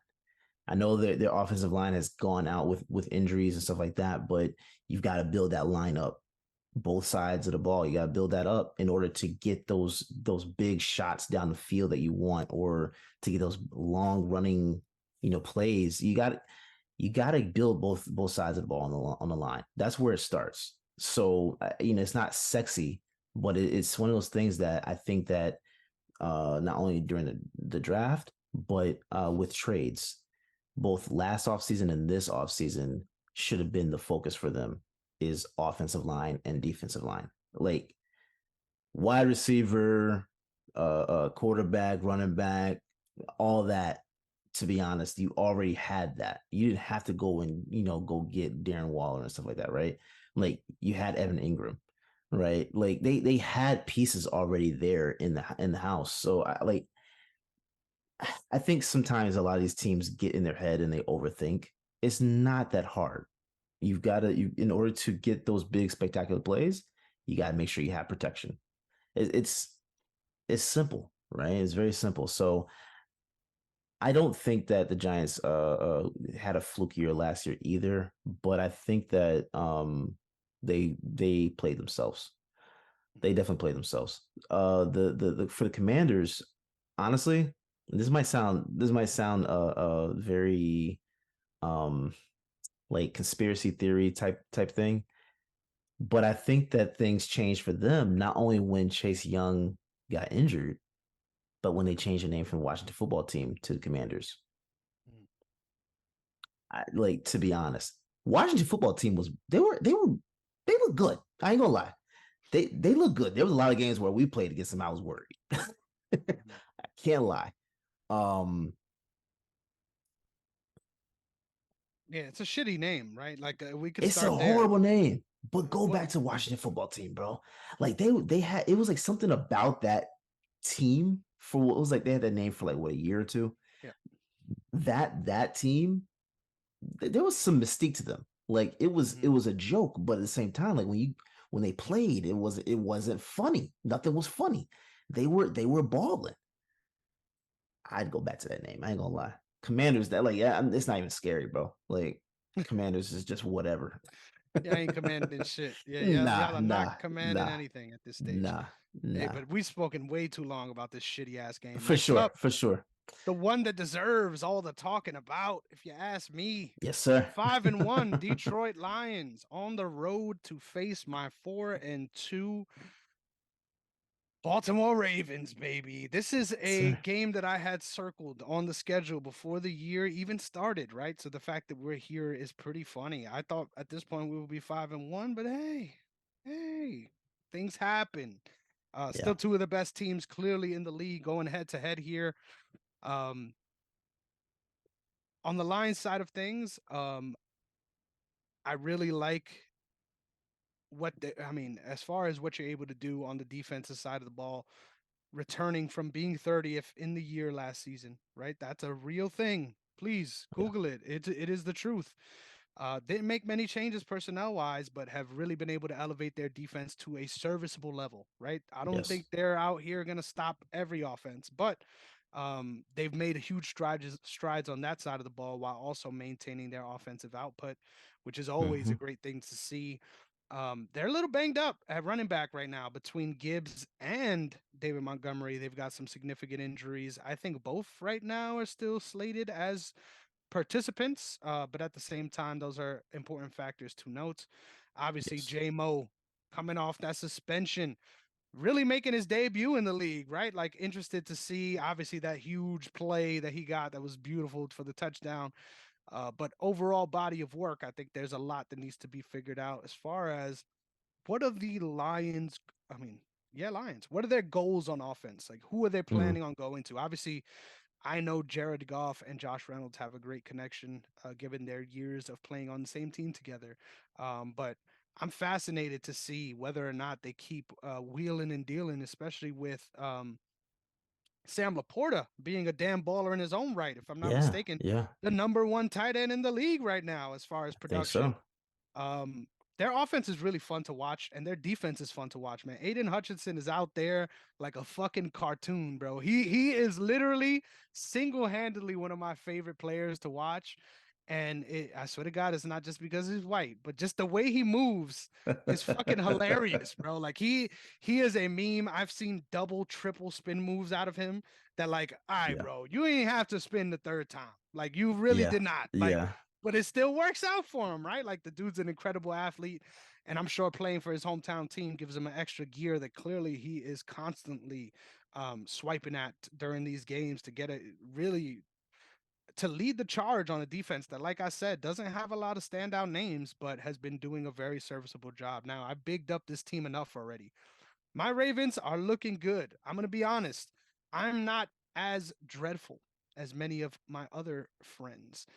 I know that their offensive line has gone out with injuries and stuff like that, but you've got to build that line up, both sides of the ball. You got to build that up in order to get those big shots down the field that you want, or to get those long running, plays. You got to build both sides of the ball on the line. That's where it starts. So it's not sexy, but it's one of those things that I think that not only during the draft, but with trades, both last offseason and this offseason should have been the focus for them, is offensive line and defensive line. Like wide receiver, quarterback, running back, all that. To be honest, you already had that. You didn't have to go and go get Darren Waller and stuff like that, right? Like you had Evan Ingram, right? Like they had pieces already there in the house. So I think sometimes a lot of these teams get in their head and they overthink. It's not that hard. You've got to you in order to get those big spectacular plays, you got to make sure you have protection. It's simple, right? It's very simple. So I don't think that the Giants had a fluke year last year either, but I think that they played themselves. They definitely played themselves. The for the Commanders, honestly, this might sound very um like conspiracy theory type thing, but I think that things changed for them not only when Chase Young got injured, but when they changed the name from the Washington Football Team to the Commanders. Like to be honest, Washington Football Team was they look good. I ain't gonna lie, they look good. There was a lot of games where we played against them. I was worried. Mhm. I can't lie. Um, Yeah, it's a shitty name, right? Like we could it's a start there. horrible name, but go What? back to Washington Football Team, bro. Like they had it was like something about that team for what was like they had that name for like what, a year or two. Yeah. That team, there was some mystique to them. Like it was Hmm. it was a joke, but at the same time, like when they played, it wasn't funny. Nothing was funny. They were balling. I'd go back to that name. I ain't gonna lie. Commanders, that like yeah, it's not even scary, bro. Like Commanders is just whatever. Yeah, I ain't commanding shit. Yeah, Nah, y'all are not nah, commanding nah, anything at this stage. nah, Hey, nah. but we've spoken way too long about this shitty ass game. For Next sure, up, for sure. the one that deserves all the talking about, if you ask me. Yes, sir. 5-1 Detroit Lions on the road to face my 4-2 Baltimore Ravens, baby. This is Yes, a sir. game that I had circled on the schedule before the year even started, right? So the fact that we're here is pretty funny. I thought at this point we would be 5-1, but hey, things happen. Yeah. Still two of the best teams clearly in the league going head to head here. Um, on the Lions side of things, I really like I mean, as far as what you're able to do on the defensive side of the ball, returning from being 30th in the year last season, right? That's a real thing. Please Yeah. Google it. It is the truth. Didn't make many changes personnel wise, but have really been able to elevate their defense to a serviceable level, right? I don't think Yes. they're out here going to stop every offense, but they've made huge strides on that side of the ball while also maintaining their offensive output, which is always a Hmm. great thing to see. They're a little banged up at running back right now between Gibbs and David Montgomery. They've got some significant injuries. I think both right now are still slated as participants, but at the same time, those are important factors to note. Obviously, Yes. J Mo coming off that suspension, really making his debut in the league, right? Like, interested to see, obviously, that huge play that he got that was beautiful for the touchdown. But overall body of work, I think there's a lot that needs to be figured out as far as what are the Lions? I mean, yeah, Lions. What are their goals on offense? Like, who are they Mm. planning on going to? Obviously, I know Jared Goff and Josh Reynolds have a great connection, given their years of playing on the same team together. But I'm fascinated to see whether or not they keep wheeling and dealing, especially with Sam Laporta being a damn baller in his own right. If I'm not Yeah. mistaken, Yeah. the number one tight end in the league right now as far as I think so. production. Um, their offense is really fun to watch, and their defense is fun to watch, man. Aiden Hutchinson is out there like a fucking cartoon, bro. He is literally single-handedly one of my favorite players to watch. And I swear to God, it's not just because he's white, but just the way he moves is fucking hilarious, bro. Like he is a meme. I've seen double, triple spin moves out of him that like, all right, Yeah. bro, you ain't have to spin the third time. Like you really Yeah. did not. Like Yeah. but it still works out for him, right? Like the dude's an incredible athlete, and I'm sure playing for his hometown team gives him an extra gear that clearly he is constantly swiping at during these games to get it really to lead the charge on a defense that, like I said, doesn't have a lot of standout names, but has been doing a very serviceable job. Now, I bigged up this team enough already. My Ravens are looking good. I'm going to be honest. I'm not as dreadful as many of my other friends,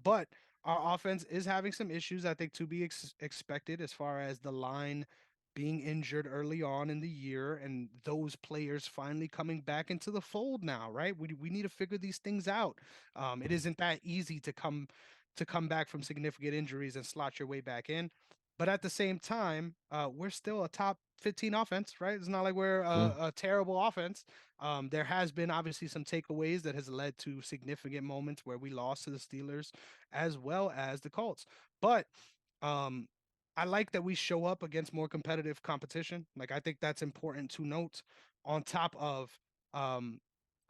but our offense is having some issues, I think, to be expected as far as the line being injured early on in the year and those players finally coming back into the fold now, right? We need to figure these things out. It isn't that easy to come back from significant injuries and slot your way back in. But at the same time, we're still a top 15 offense, right? It's not like we're Mm. a terrible offense. There has been obviously some takeaways that has led to significant moments where we lost to the Steelers as well as the Colts. But um, I like that we show up against more competitive competition. Like I think that's important to note. On top of, um,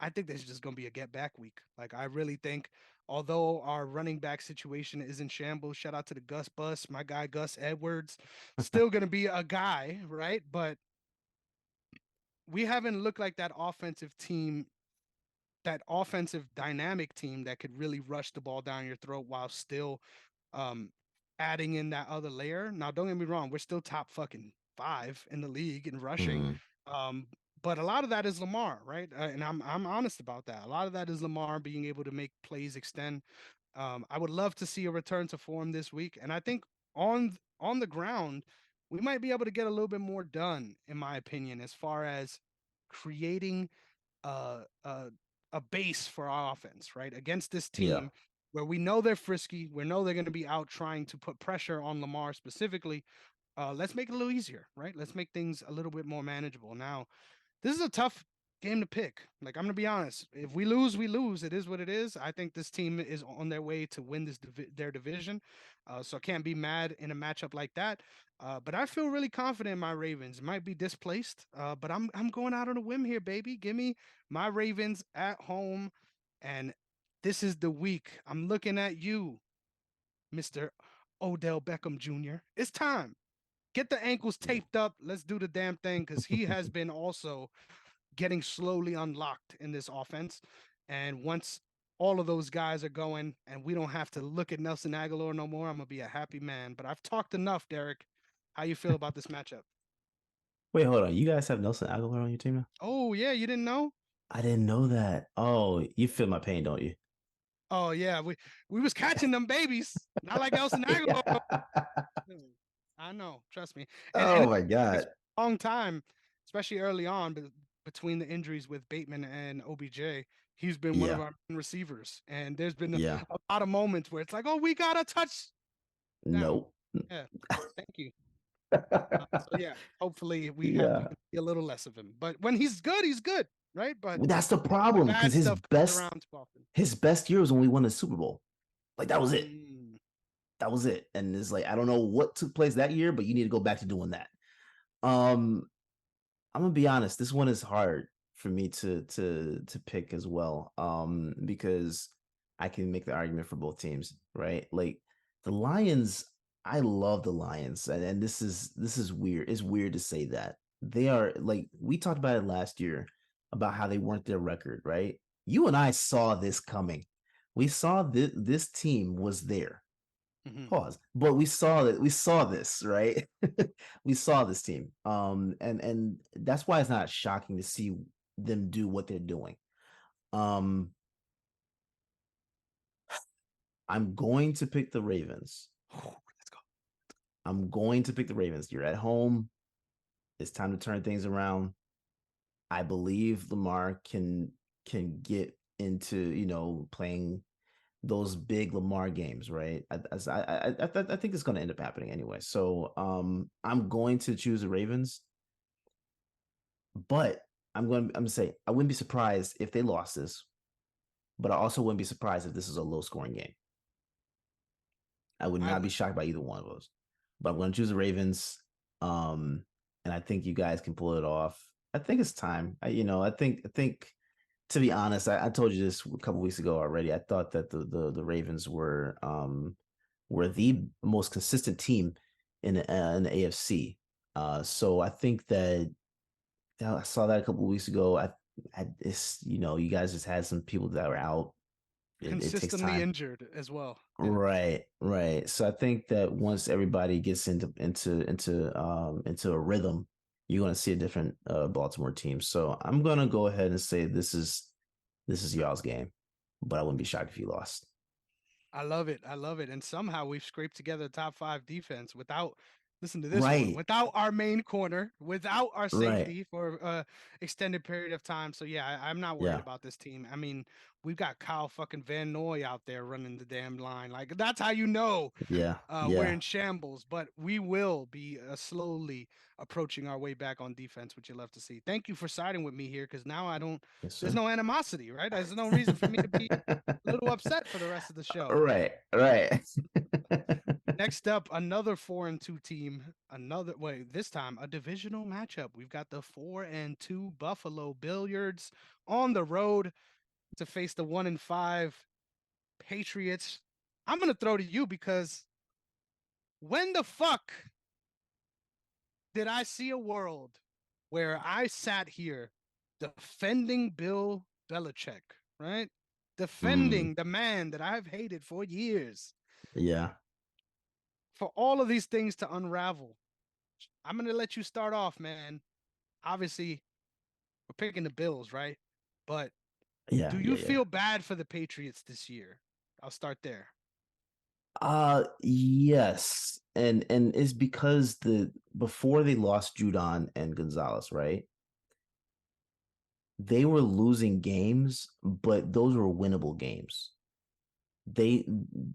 I think this is just going to be a get back week. Like I really think although our running back situation is in shambles, shout out to the Gus Bus, my guy Gus Edwards, still going to be a guy, right? But we haven't looked like that offensive team, that offensive dynamic team that could really rush the ball down your throat while still um, adding in that other layer. Now, don't get me wrong, we're still top fucking five in the league in rushing. Mm. Um, but a lot of that is Lamar, right? And I'm honest about that. A lot of that is Lamar being able to make plays extend. I would love to see a return to form this week, and I think on the ground, we might be able to get a little bit more done, in my opinion, as far as creating uh, uh, a base for our offense, right? Against this Yeah. team where we know they're frisky, we know they're going to be out trying to put pressure on Lamar specifically. Let's make it a little easier, right? Let's make things a little bit more manageable. Now, this is a tough game to pick. Like I'm gonna be honest, if we lose, we lose. It is what it is. I think this team is on their way to win their division, so I can't be mad in a matchup like that. But I feel really confident in my Ravens. Might be displaced, but I'm going out on a whim here, baby. Give me my Ravens at home, and this is the week. I'm looking at you, Mister Odell Beckham Jr. It's time. Get the ankles Yeah. taped up. Let's do the damn thing because he has been also getting slowly unlocked in this offense. And once all of those guys are going and we don't have to look at Nelson Aguilar no more, I'm gonna be a happy man. But I've talked enough, Derek. How you feel about this matchup? Wait, hold on. You guys have Nelson Aguilar on your team now? Oh yeah, you didn't know? I didn't know that. Oh, you feel my pain, don't you? Oh yeah, we was catching them babies, not like Nelson Aguilar. Yeah. I know, trust me. And Oh my it's God. a long time, especially early on, but between the injuries with Bateman and OBJ, he's been one of Yeah. our main receivers. And there's been Yeah. a lot of moments where it's like, oh, we got a touchdown. Nope. Yeah, thank you. So yeah, hopefully we Yeah. can see a little less of him. But when he's good, right? But That's the the problem because bad stuff comes around too often. his best year was when we won the Super Bowl. Like that was it. Mm, That was it. And it's like I don't know what took place that year, but you need to go back to doing that. Um, I'm gonna be honest. This one is hard for me to pick as well. Because I can make the argument for both teams, right? Like the Lions, I love the Lions, and this is weird. It's weird to say that they are like we talked about it last year about how they weren't their record, right? You and I saw this coming. We saw this team was there. mhm. Pause. But we saw this, right? We saw this team. And that's why it's not shocking to see them do what they're doing. Um, I'm going to pick the Ravens. Let's go. I'm going to pick the Ravens. You're at home. It's time to turn things around. I believe Lamar can get into, playing those big Lamar games, right? I think it's going to end up happening anyway. So I'm going to choose the Ravens, but I'm gonna say I wouldn't be surprised if they lost this, but I also wouldn't be surprised if this is a low scoring game. I would I not be shocked by either one of those. But I'm going to choose the Ravens, um, and I think you guys can pull it off. I think it's time. I think to be honest, I told you this a couple weeks ago already. I thought that the Ravens were the most consistent team in the AFC. So I think that I saw that a couple weeks ago. It's you guys just had some people that were out. It takes consistently time. injured as well. Yeah. Right, right. So I think that once everybody gets into a rhythm, you're going to see a different Baltimore team. So I'm going to go ahead and say this is y'all's game, but I wouldn't be shocked if you lost. I love it. I love it. And somehow we've scraped together a top five defense without, listen to this one, Right, without our main corner, without our right. safety for extended period of time. So yeah, I'm not worried Yeah, about this team. I mean, we've got Kyle fucking Van Noy out there running the damn line. Like that's how you know yeah, we're in yeah. shambles. But we will be slowly approaching our way back on defense, which you love to see. Thank you for siding with me here, because now I don't. Yes, There's sir. no animosity, right? There's no reason for me to be a little upset for the rest of the show. Right, right. Next up, another 4-2 team. Another wait, this time a divisional matchup. We've got the 4-2 Buffalo Billiards on the road to face the 1-5 Patriots. I'm gonna throw to you because when the fuck did I see a world where I sat here defending Bill Belichick, right? Mm, Defending the man that I've hated for years, yeah, for all of these things to unravel. I'm going to let you start off, man. Obviously, we're picking the Bills, right? But yeah, do yeah, you yeah. feel bad for the Patriots this year? I'll start there. Yes. And it's because before they lost Judon and Gonzalez, right? They were losing games, but those were winnable games. They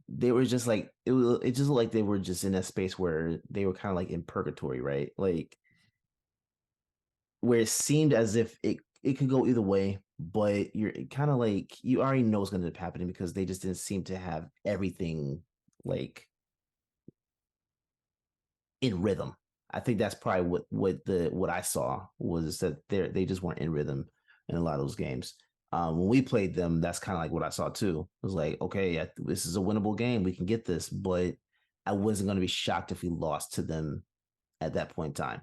they were just like it just looked like they were just in a space where they were kind of like in purgatory, right? Like where it seemed as if it could go either way, but you're kind of like you already know what's going to end up happening because they just didn't seem to have everything like in rhythm. I think that's probably what I saw was that they just weren't in rhythm in a lot of those games. When we played them, that's kind of like what I saw too. It was like, okay, yeah, this is a winnable game. We can get this, but I wasn't going to be shocked if we lost to them at that point in time.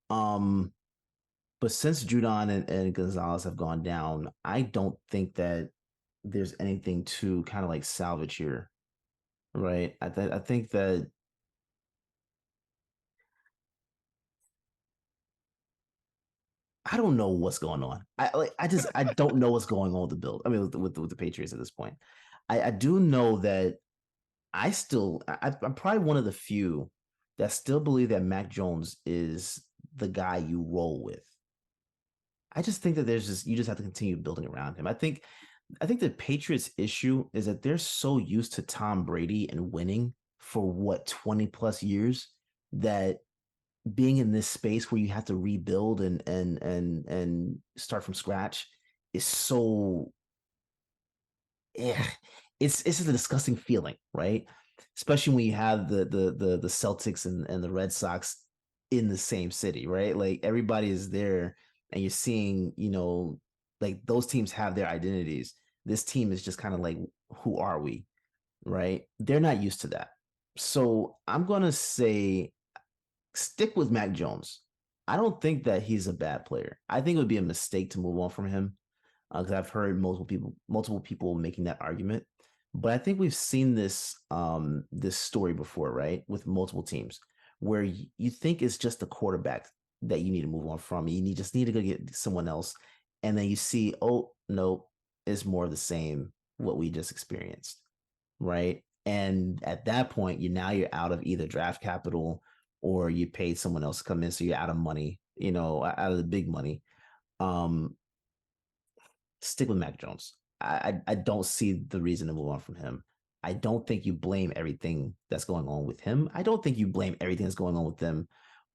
Um, but since Judon and Gonzalez have gone down, I don't think that there's anything to kind of like salvage here, right? I think that I don't know what's going on. I don't know what's going on with the build. I mean, with the Patriots at this point. I do know that I'm probably one of the few that still believe that Mac Jones is the guy you roll with. I just think that there's just you just have to continue building around him. I think the Patriots issue is that they're so used to Tom Brady and winning for what 20 plus years that being in this space where you have to rebuild and start from scratch is so yeah, it's just a disgusting feeling, right? Especially when you have the Celtics and the Red Sox in the same city, right? Like everybody is there, and you're seeing, like those teams have their identities. This team is just kind of like, who are we, right? They're not used to that. So I'm gonna say stick with Mac Jones. I don't think that he's a bad player. I think it would be a mistake to move on from him because I've heard multiple people making that argument. But I think we've seen this story before, right? With multiple teams where you think it's just the quarterback that you need to move on from. Just need to go get someone else, and then you see, oh no, it's more of the same what we just experienced, right? And at that point, you're out of either draft capital or you paid someone else to come in, so you're out of money, out of the big money. Um, Stick with Mac Jones. I don't see the reason to move on from him. I don't think you blame everything that's going on with him. I don't think you blame everything that's going on with them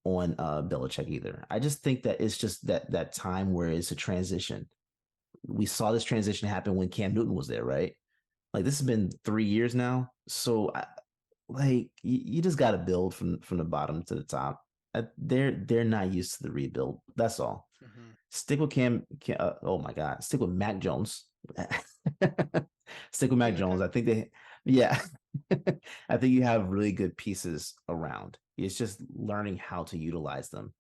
on Belichick either. I just think that it's just that time where it's a transition. We saw this transition happen when Cam Newton was there, right? Like this has been 3 years now, so like you just got to build from the bottom to the top. They're not used to the rebuild. That's all. Mhm. Stick with oh my God, stick with Mac Jones. Stick with Mac Okay, Jones. okay. I think yeah, I think you have really good pieces around. It's just learning how to utilize them,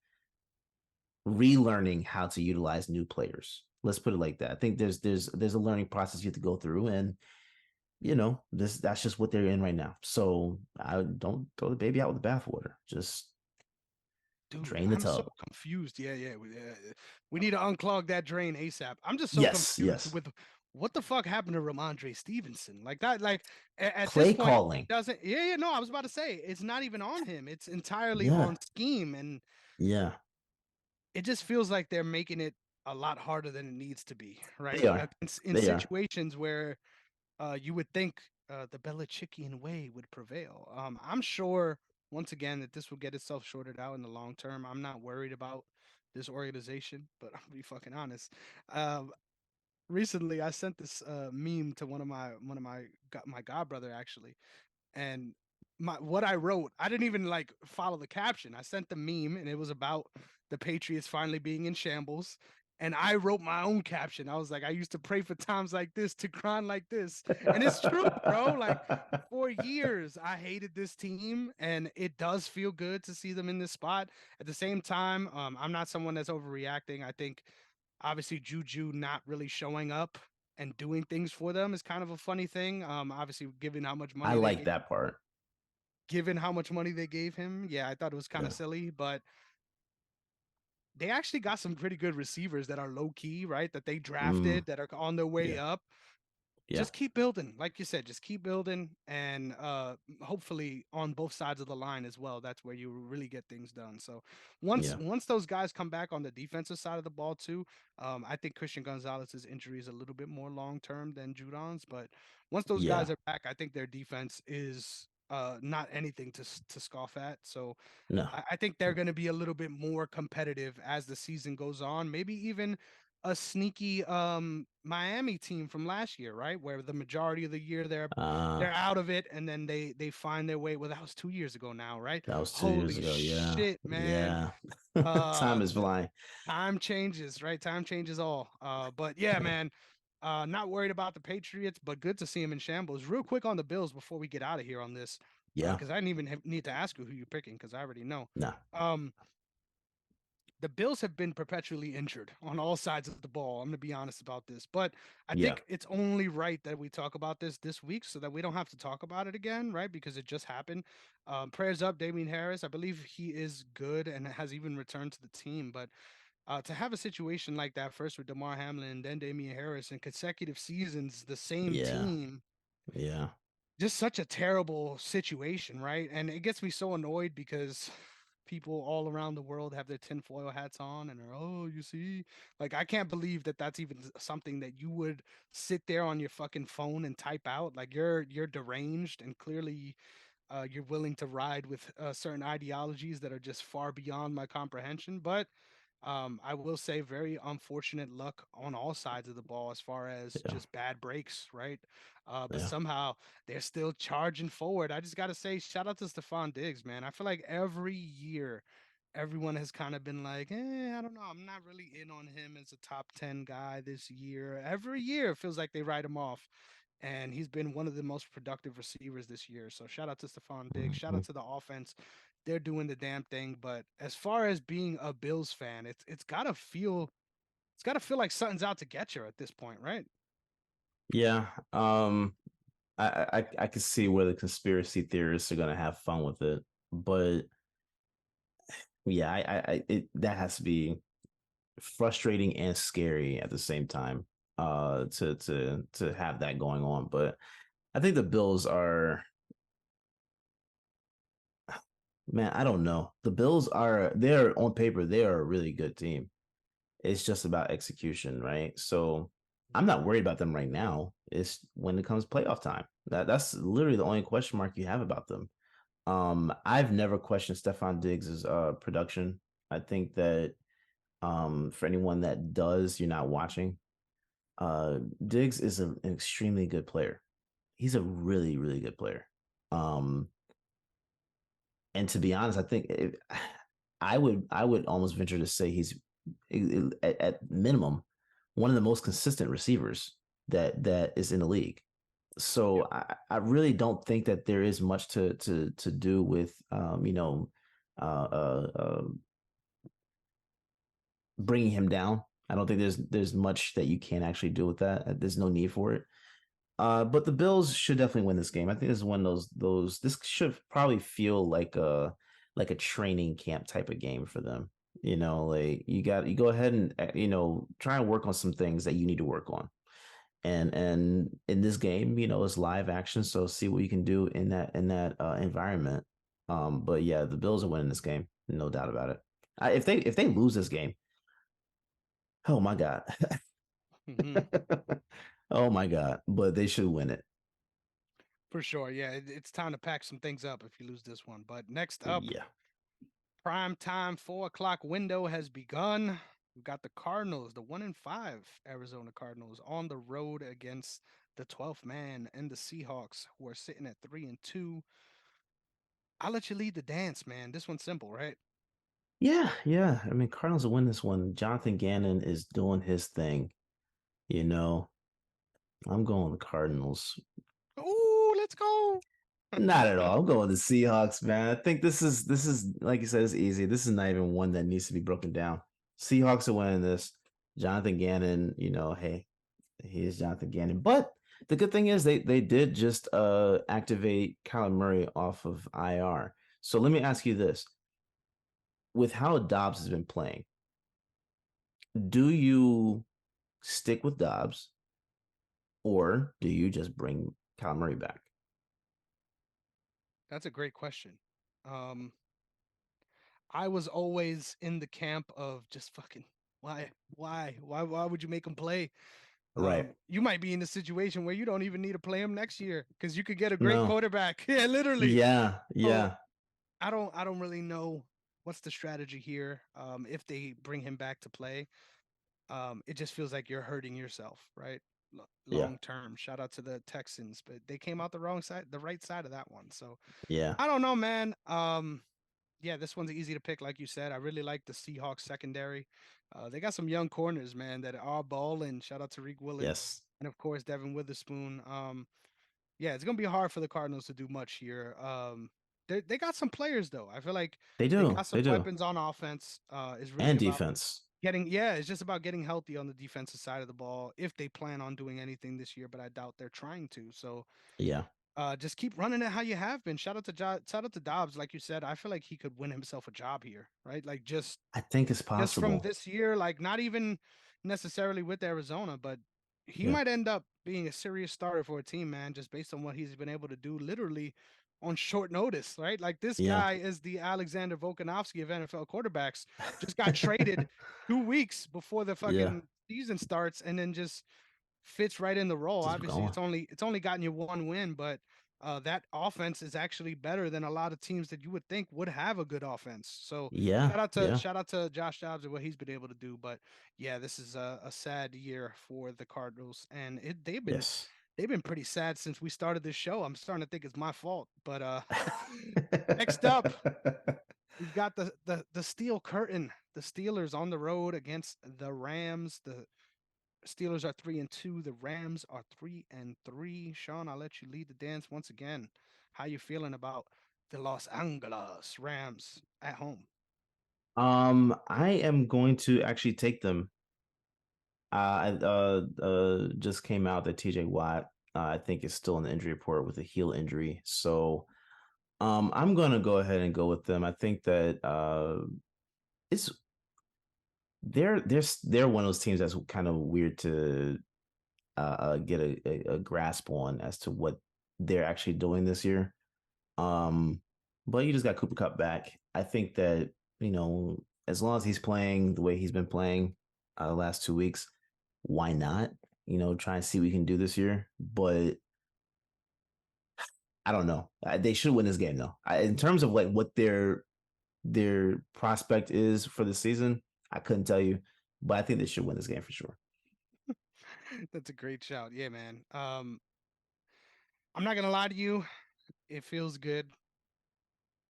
relearning how to utilize new players. Let's put it like that. I think there's a learning process you have to go through, and that's just what they're in right now. So I don't throw the baby out with the bathwater. Just Dude, drain the I'm so tub. confused. Yeah, yeah. We need to unclog that drain ASAP. I'm just so Yes, confused yes. with what the fuck happened to Ramondre Stevenson. Like that, like at this Play point, calling. doesn't. Yeah, yeah. No, I was about to say it's not even on him. It's entirely Yeah, on scheme, and yeah. it just feels like they're making it a lot harder than it needs to be, They right? are. In They are. situations where you would think the Belichickian way would prevail. I'm sure once again that this will get itself sorted out in the long term. I'm not worried about this organization, but I'll be fucking honest. Um, Recently, I sent this meme to my god brother actually, and what I wrote, I didn't even like follow the caption. I sent the meme and it was about the Patriots finally being in shambles. And I wrote my own caption. I was like, I used to pray for times like this to grind like this. And it's true, bro. Like for years, I hated this team, and it does feel good to see them in this spot. At the same time, I'm not someone that's overreacting. I think obviously Juju not really showing up and doing things for them is kind of a funny thing. Obviously, I like that part. given how much money they gave him, yeah, I thought it was kind of Yeah. silly, but they actually got some pretty good receivers that are low key, right? That they Mm, drafted that are on their way yeah. up. Yeah. Just keep building, like you said, just keep building, and hopefully on both sides of the line as well. That's where you really get things done. So once Yeah. once those guys come back on the defensive side of the ball too, I think Christian Gonzalez's injury is a little bit more long term than Judon's, but once those Yeah. guys are back, I think their defense is not anything to scoff at. So No. I think they're going to be a little bit more competitive as the season goes on. Maybe even a sneaky Miami team from last year, right? Where the majority of the year Uh, they're out of it, and then they find their way. Well, that was 2 years ago now, right? that was 2 years Holy ago. Yeah. shit, man. Yeah. Uh, Time is flying. Time changes, right? Time changes all. But yeah, man. Not worried about the Patriots, but good to see him in shambles. Real quick on the Bills before we get out of here on this, Yeah. because I didn't even need to ask you who you're picking because I already know. No. Um, the Bills have been perpetually injured on all sides of the ball. I'm going to be honest about this, but I Yeah. think it's only right that we talk about this week so that we don't have to talk about it again, right? Because it just happened. Prayers up, Damien Harris. I believe he is good and has even returned to the team, but To have a situation like that, first with Damar Hamlin and then Damian Harris in consecutive seasons, the same Yeah, team, yeah, just such a terrible situation, right? And it gets me so annoyed because people all around the world have their tinfoil hats on and are, oh, you see, like I can't believe that that's even something that you would sit there on your fucking phone and type out. Like you're deranged and clearly you're willing to ride with certain ideologies that are just far beyond my comprehension. But I will say very unfortunate luck on all sides of the ball as far as yeah, just bad breaks, right? But yeah, somehow they're still charging forward. I just got to say, shout out to Stephon Diggs, man. I feel like every year, everyone has kind of been like, I don't know. I'm not really in on him as a top 10 guy this year. Every year, it feels like they write him off. And he's been one of the most productive receivers this year. So shout out to Stephon Diggs. Shout out mhm. to the offense. They're doing the damn thing. But as far as being a Bills fan, it's gotta feel like something's out to get you at this point, right? Yeah. I can see where the conspiracy theorists are gonna have fun with it, but yeah, that has to be frustrating and scary at the same time. To have that going on, but I think the Bills are, man, I don't know. The Bills are, they're on paper, they are a really good team. It's just about execution, right? So I'm not worried about them right now. It's when it comes playoff time. That's literally the only question mark you have about them. I've never questioned Stefan Diggs' production. I think that for anyone that does, you're not watching. Diggs is an extremely good player. He's a really, really good player. Um, and to be honest, I think I would almost venture to say he's at minimum one of the most consistent receivers that is in the league. Yep. So I really don't think that there is much to do with uh, uh, uh, bringing him down. I don't think there's much that you can actually do with that. There's no need for it. But the Bills should definitely win this game. I think this is one of those. This should probably feel like a training camp type of game for them. Like you go ahead and try and work on some things that you need to work on. And in this game, it's live action, so see what you can do in that environment. But yeah, the Bills are winning this game, no doubt about it. If they lose this game, oh my god, Hmm. oh my god, but they should win it. For sure. Yeah, it's time to pack some things up if you lose this one. But next up, Yeah. prime time 4 o'clock window has begun. We've got the Cardinals, the 1-5 Arizona Cardinals, on the road against the 12th man and the Seahawks, who are sitting at 3-2. I'll let you lead the dance, man. This one's simple, right? Yeah, yeah. I mean, Cardinals will win this one. Jonathan Gannon is doing his thing. You know, I'm going the Cardinals. Ooh, let's go. Not at all. I'm going the Seahawks, man. I think this is like you said, it's easy. This is not even one that needs to be broken down. Seahawks are winning this. Jonathan Gannon, hey, he is Jonathan Gannon. But the good thing is they did just activate Kyler Murray off of IR. So let me ask you this. With how Dobbs has been playing, do you stick with Dobbs or do you just bring Kyle Murray back? That's a great question. Um, I was always in the camp of just fucking why would you make him play? Right. You might be in a situation where you don't even need to play him next year because you could get a great No. quarterback. Yeah, literally. Yeah. So Yeah. I don't really know what's the strategy here. If they bring him back to play, it just feels like you're hurting yourself, right? Yeah. Long term. Shout out to the Texans, but they came out the wrong side, the right side of that one. So Yeah. I don't know, man. Yeah, this one's easy to pick, like you said. I really like the Seahawks secondary. They got some young corners, man, that are balling. Shout out to Reek Willen Yes. and of course Devin Witherspoon. Yeah, it's gonna be hard for the Cardinals to do much here. They got some players though. I feel like They they do. got They some do. weapons on offense. Is really And about defense. it's just about getting healthy on the defensive side of the ball if they plan on doing anything this year, but I doubt they're trying to. So Yeah. Just keep running it how you have been. Shout out to Dobbs, like you said. I feel like he could win himself a job here, right? Like I think it's just from possible. this year, like not even necessarily with Arizona, but he Yeah. might end up being a serious starter for a team, man, just based on what he's been able to do literally on short notice, right? Like this Yeah. guy is the Alexander Volkanovsky of NFL quarterbacks. Just got traded 2 weeks before the Yeah. fucking season starts, and then just fits right in the role. Just Obviously, going. it's only gotten you one win, but that offense is actually better than a lot of teams that you would think would have a good offense. So Yeah. Yeah. shout out to Josh Dobbs and what he's been able to do. But yeah, this is a sad year for the Cardinals, and Yes. they've been pretty sad since we started this show. I'm starting to think it's my fault. But next up, we've got the steel curtain. The Steelers on the road against the Rams. The Steelers are 3-2. The Rams are 3-3. Sean, I'll let you lead the dance once again. How you feeling about the Los Angeles Rams at home? I am going to actually take them. Just came out that TJ Watt, I think is still in the injury report with a heel injury. So, I'm gonna go ahead and go with them. I think that it's they're one of those teams that's kind of weird to get a grasp on as to what they're actually doing this year. Um, but you just got Cooper Cup back. I think that, as long as he's playing the way he's been playing the last 2 weeks, why not? Try and see what we can do this year. But I don't know. They should win this game though. In terms of like what their prospect is for the season, I couldn't tell you, but I think they should win this game for sure. That's a great shout. Yeah, man. I'm not gonna lie to you. It feels good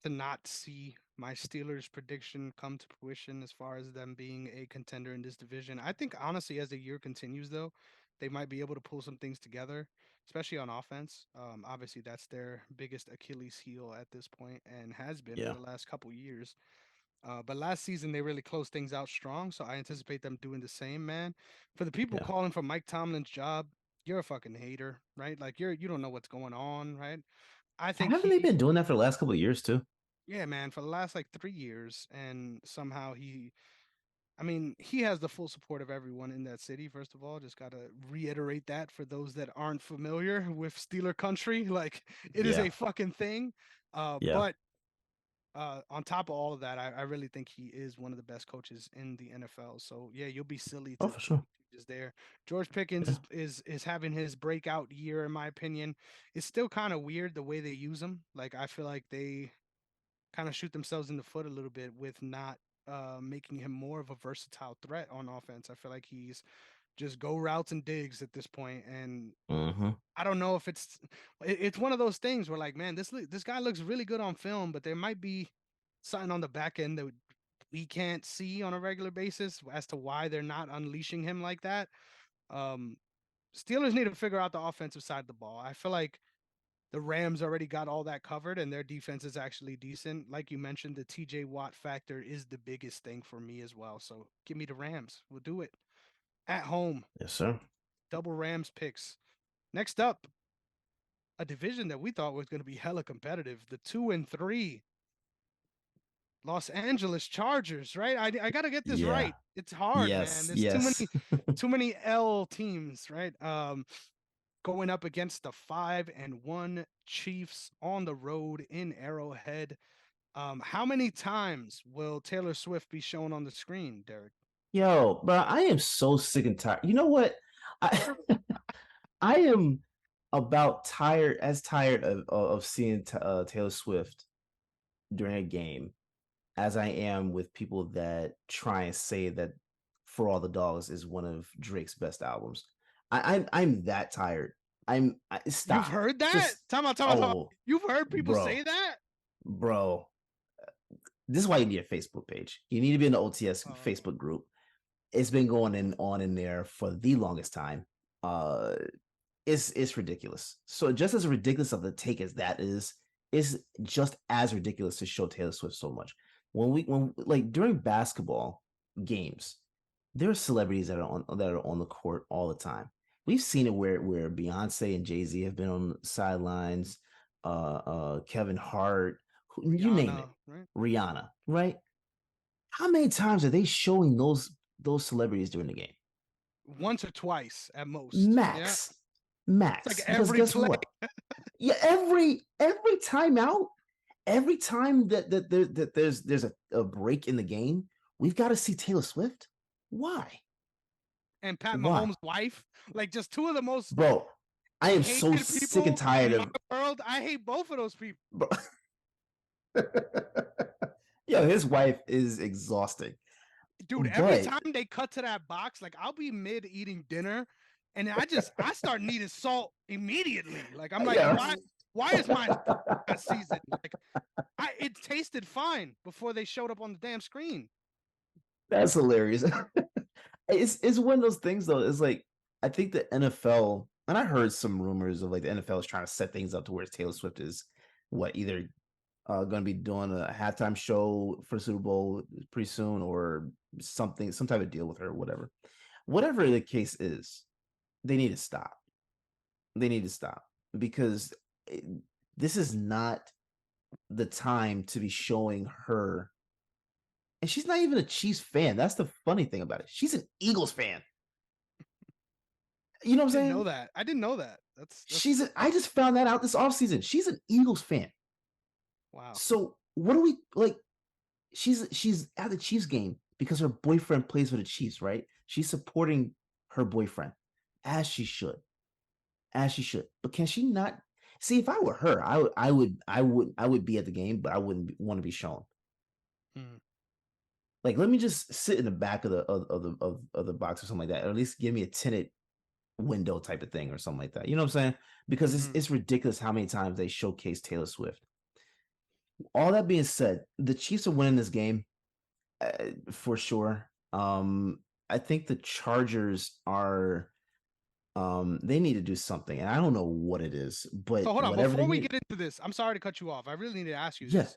to not see my Steelers prediction come to fruition as far as them being a contender in this division. I think honestly, as the year continues, though, they might be able to pull some things together, especially on offense. Obviously, that's their biggest Achilles heel at this point and has been for Yeah, the last couple years. But last season they really closed things out strong, so I anticipate them doing the same, man. For the people yeah. calling for Mike Tomlin's job, you're a fucking hater, right? Like you don't know what's going on, right? I think Haven't they he been doing that for the last couple of years too? yeah, man, for the last like 3 years, and somehow I mean, he has the full support of everyone in that city. First of all, just gotta reiterate that for those that aren't familiar with Steeler country, like it is Yeah, a fucking thing. yeah. But on top of all of that, I really think he is one of the best coaches in the NFL. So yeah, you'll be silly Oh, to for make sure. changes there. George Pickens Yeah. is having his breakout year, in my opinion. It's still kind of weird the way they use him. Like I feel like they kind of shoot themselves in the foot a little bit with not making him more of a versatile threat on offense. I feel like he's just go routes and digs at this point, and Mm-hmm. I don't know if it's one of those things where like, man, this guy looks really good on film, but there might be something on the back end that we can't see on a regular basis as to why they're not unleashing him like that. Um, Steelers need to figure out the offensive side of the ball. I feel like the Rams already got all that covered, and their defense is actually decent. Like you mentioned, the TJ Watt factor is the biggest thing for me as well. So give me the Rams. We'll do it at home. Yes, sir. Double Rams picks. Next up, a division that we thought was going to be hella competitive. The 2-3 Los Angeles Chargers, right? I got to get this Yeah. right. It's hard, man. Yes. There's Yes. too many L teams, right? Going up against the 5-1 Chiefs on the road in Arrowhead. How many times will Taylor Swift be shown on the screen, Derek? Yo, bro, I am so sick and tired. You know what? I I am about tired of seeing Taylor Swift during a game as I am with people that try and say that For All the Dogs is one of Drake's best albums. I'm that tired. You've Stop. heard that? Just Time out. oh, You've heard people say bro, that? bro. This is why you need a Facebook page. You need to be in the OTS Oh, Facebook group. It's been going on in there for the longest time. Uh, it's ridiculous. So just as ridiculous of the take as that is just as ridiculous to show Taylor Swift so much. When like during basketball games, there are celebrities that are on the court all the time. we've seen it where Beyonce and Jay-Z have been on sidelines, Kevin Hart, you name it, Rihanna, right? Rihanna, right? How many times are they showing those celebrities during the game? Once or twice at most. Yeah. Max, It's like max. Because every guess play. what? Yeah, every time out, every time that there's a break in the game, we've got to see Taylor Swift. Why? And Pat Why? Mahomes' wife, like just two of the most Bro, I am so hated sick and people tired in my of world. I hate both of those people. bro. Yo, his wife is exhausting. Dude, every But time they cut to that box, like I'll be mid eating dinner and I start needing salt immediately. Like I'm like, yeah. why is my not seasoned? Like it tasted fine before they showed up on the damn screen. That's hilarious. It's one of those things though. It's like I think the NFL, and I heard some rumors of like the NFL is trying to set things up to where Taylor Swift is what either going to be doing a halftime show for the Super Bowl pretty soon or something, some type of deal with her, whatever. Whatever the case is, they need to stop. They need to stop because it, this is not the time to be showing her. And she's not even a Chiefs fan. That's the funny thing about it. She's an Eagles fan. You know what I'm Didn't know saying? that. I didn't know that. That's I just found that out this offseason. She's an Eagles fan. wow. So what do we like? She's at the Chiefs game because her boyfriend plays for the Chiefs, right? She's supporting her boyfriend, as she should, as she should. But can she not see? If I were her, I would be at the game, but I wouldn't want to be shown. Hmm. Like, let me just sit in the back of the box or something like that, or at least give me a tinted window type of thing or something like that. You know what I'm saying? Because Hmm. it's ridiculous how many times they showcase Taylor Swift. All that being said, the Chiefs are winning this game for sure. I think the Chargers are they need to do something, and I don't know what it is, So but hold on, whatever they before we need, get into this, I'm sorry to cut you off. I really need to ask you yeah, this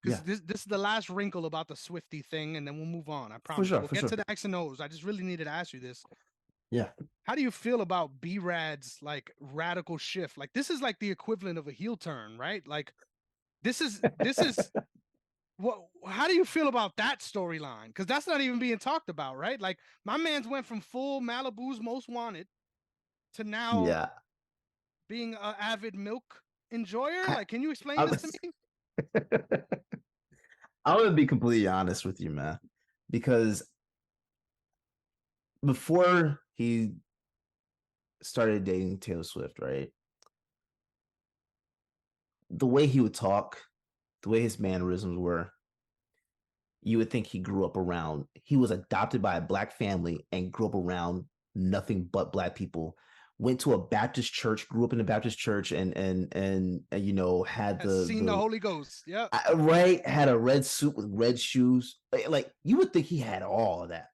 because yeah, this is the last wrinkle about the Swifty thing, and then we'll move on. I for promise. sure, We'll for get sure, to the X and O's. I just really needed to ask you this. yeah. How do you feel about B Rad's like radical shift? Like this is like the equivalent of a heel turn, right? Like this is what how do you feel about that storyline? Because that's not even being talked about, right? Like my man's went from full Malibu's most wanted to now Yeah. being an avid milk enjoyer. I, Like, can you explain I'm, this to me? I'm gonna be completely honest with you, man, because before he started dating Taylor Swift, right? The way he would talk, the way his mannerisms were, you would think he grew up around, he was adopted by a black family and grew up around nothing but black people. Went to a Baptist church, grew up in a Baptist church, and you know had Has seen the Holy Ghost. Yeah. right had a red suit with red shoes. Like you would think he had all of that,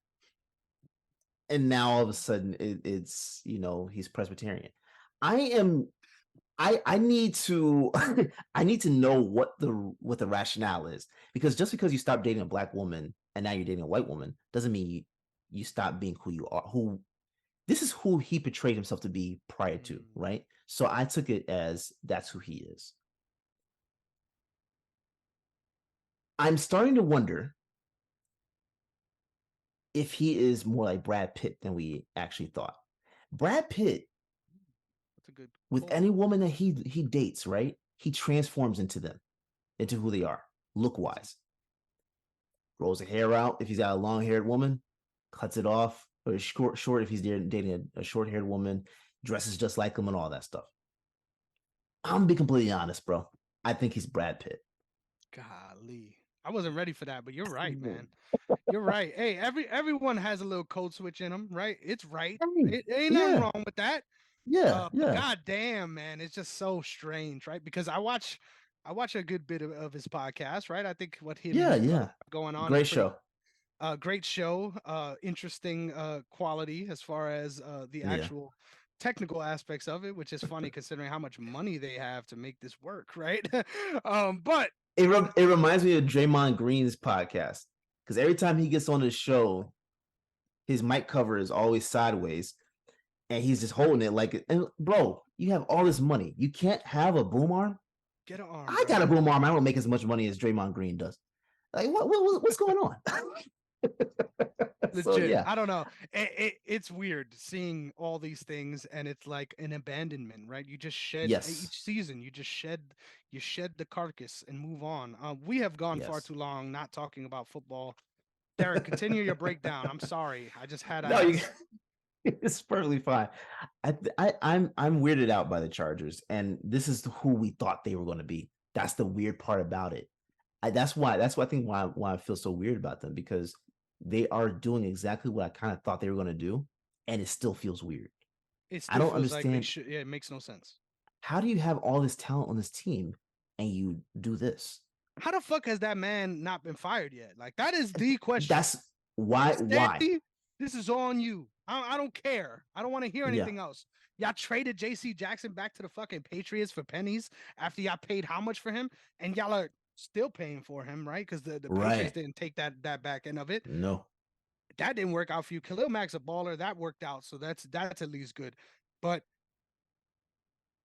and now all of a sudden it's he's Presbyterian. I am I need to I need to know what the rationale is, because just because you stop dating a black woman and now you're dating a white woman doesn't mean you stop being who you are. Who This is who he portrayed himself to be prior to, Mm. right? So I took it as that's who he is. I'm starting to wonder if he is more like Brad Pitt than we actually thought. Brad Pitt, That's a good with pull. any woman that he dates, right? He transforms into who they are, look wise. Grows the hair out if he's got a long haired woman, cuts it off, or short if he's dating a short haired woman, dresses just like him and all that stuff. I'm gonna be completely honest, bro. I think he's Brad Pitt. Golly. I wasn't ready for that, but you're right, man. You're right. Hey, everyone has a little code switch in them, right? It's right. Hey, It ain't nothing yeah, wrong with that. yeah, But yeah, god damn, man, it's just so strange, right? Because I watch a good bit of his podcast, right? I think what him and yeah, his brother yeah. have going on is Great pretty show. great show, interesting quality as far as the Yeah. actual technical aspects of it, which is funny considering how much money they have to make this work, right? But It reminds me of Draymond Green's podcast, because every time he gets on the show, his mic cover is always sideways, and he's just holding it like, and bro, you have all this money. You can't have a boom arm. Get an arm, I got bro. a boom arm. I don't make as much money as Draymond Green does. Like, what's going on? So Legit. yeah, I don't know. It's weird seeing all these things, and it's like an abandonment, right? You just shed yes, each season. You shed the carcass and move on. We have gone far yes. too long not talking about football. Derrick, continue your breakdown. I'm sorry. I No, had to. you. It's perfectly fine. I'm weirded out by the Chargers, and this is who we thought they were going to be. That's the weird part about it. That's why I think why I feel so weird about them, because they are doing exactly what I kind of thought they were going to do, and it still feels weird. It I still don't feels like they understand, should. Yeah, it makes no sense. how do you have all this talent on this team and you do this? How the fuck has that man not been fired yet? Like that is the question. That's why. Staley, this is on you. I don't care. I don't want to hear Yeah, anything else. Y'all traded J.C. Jackson back to the fucking Patriots for pennies after y'all paid how much for him, and y'all are still paying for him, right? Because the Patriots right. didn't take that back end of it. No. That didn't work out for you. Khalil Mack's a baller. That worked out, so that's at least good. But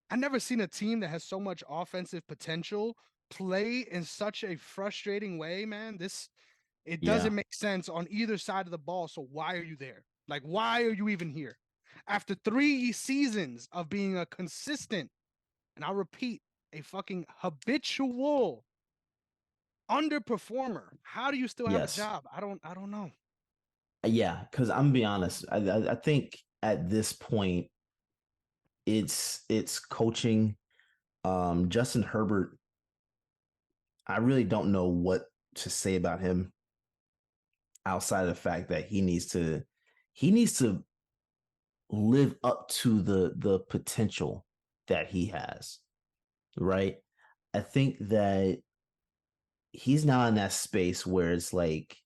I never seen a team that has so much offensive potential play in such a frustrating way, man. It Yeah. doesn't make sense on either side of the ball. So why are you there? Like, why are you even here? After 3 seasons of being a consistent, and I'll repeat, a fucking habitual underperformer, how do you still have a Yes. job? I don't know. Yeah, because I'm gonna be honest. I think at this point it's coaching. Justin Herbert, I really don't know what to say about him outside of the fact that he needs to live up to the potential that he has, right? I think that he's now in that space where it's like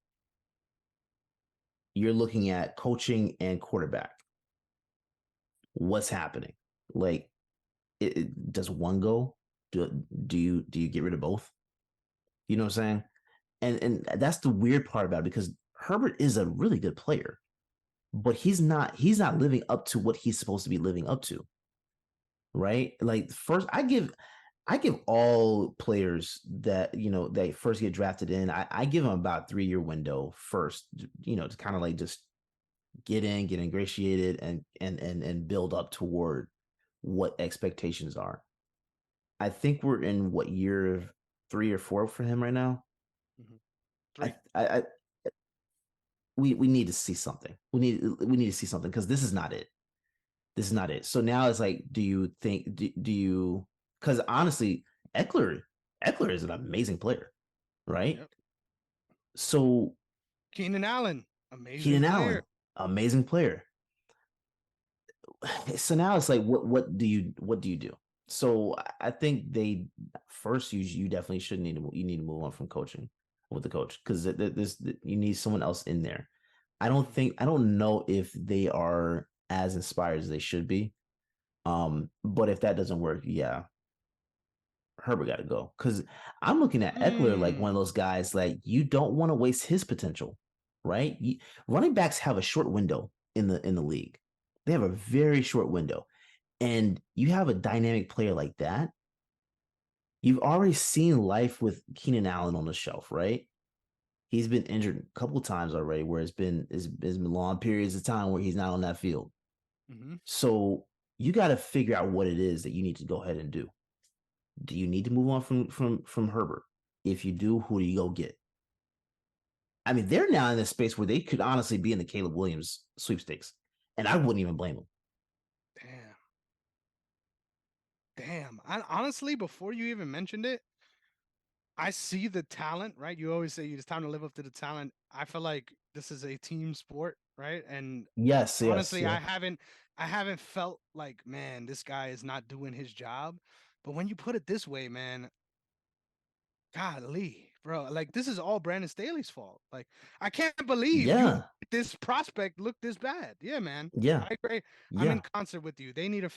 you're looking at coaching and quarterback. What's happening? Like, does one go? Do you get rid of both? You know what I'm saying? And that's the weird part about it, because Herbert is a really good player, but he's not living up to what he's supposed to be living up to, right? Like, first, I give all players that they first get drafted in, I give them about 3 year window first, to kind of like just get ingratiated, and build up toward what expectations are. I think we're in what, year 3 or 4 for him right now. Mhm. I, 3. I, I we need to see something. We need to see something, because this is not it. This is not it. So now it's like, do you think do you? Because honestly, Eckler Eckler is an amazing player, right? Yep. So Keenan Allen, amazing Keenan player. Allen, amazing player. So now it's like, what do you do? So I think they first, you definitely should need to move on from coaching with the coach, because this you need someone else in there. Mhm. I don't know if they are as inspired as they should be. But if that doesn't work, yeah, Herbert got to go, because I'm looking at Eckler like one of Mm. those guys, like, you don't want to waste his potential, right? Running backs have a short window in the league. They have a very short window, and you have a dynamic player like that. You've already seen life with Keenan Allen on the shelf, right? He's been injured a couple of times already, where it's been long periods of time where he's not on that field. Mhm. So you got to figure out what it is that you need to go ahead and do. Do you need to move on from Herbert? If you do, who do you go get? I mean, they're now in a space where they could honestly be in the Caleb Williams sweepstakes, and I wouldn't even blame them. Damn. Damn. Honestly, before you even mentioned it, I see the talent, right? You always say it's time to live up to the talent. I feel like this is a team sport, right? And Yes, yes, honestly, yeah, I haven't felt like, man, this guy is not doing his job. But when you put it this way, man, golly, bro, like this is all Brandon Staley's fault. Like I can't believe you yeah, this prospect looked this bad. Yeah, man. yeah, I agree. I'm in yeah, concert with you. They need to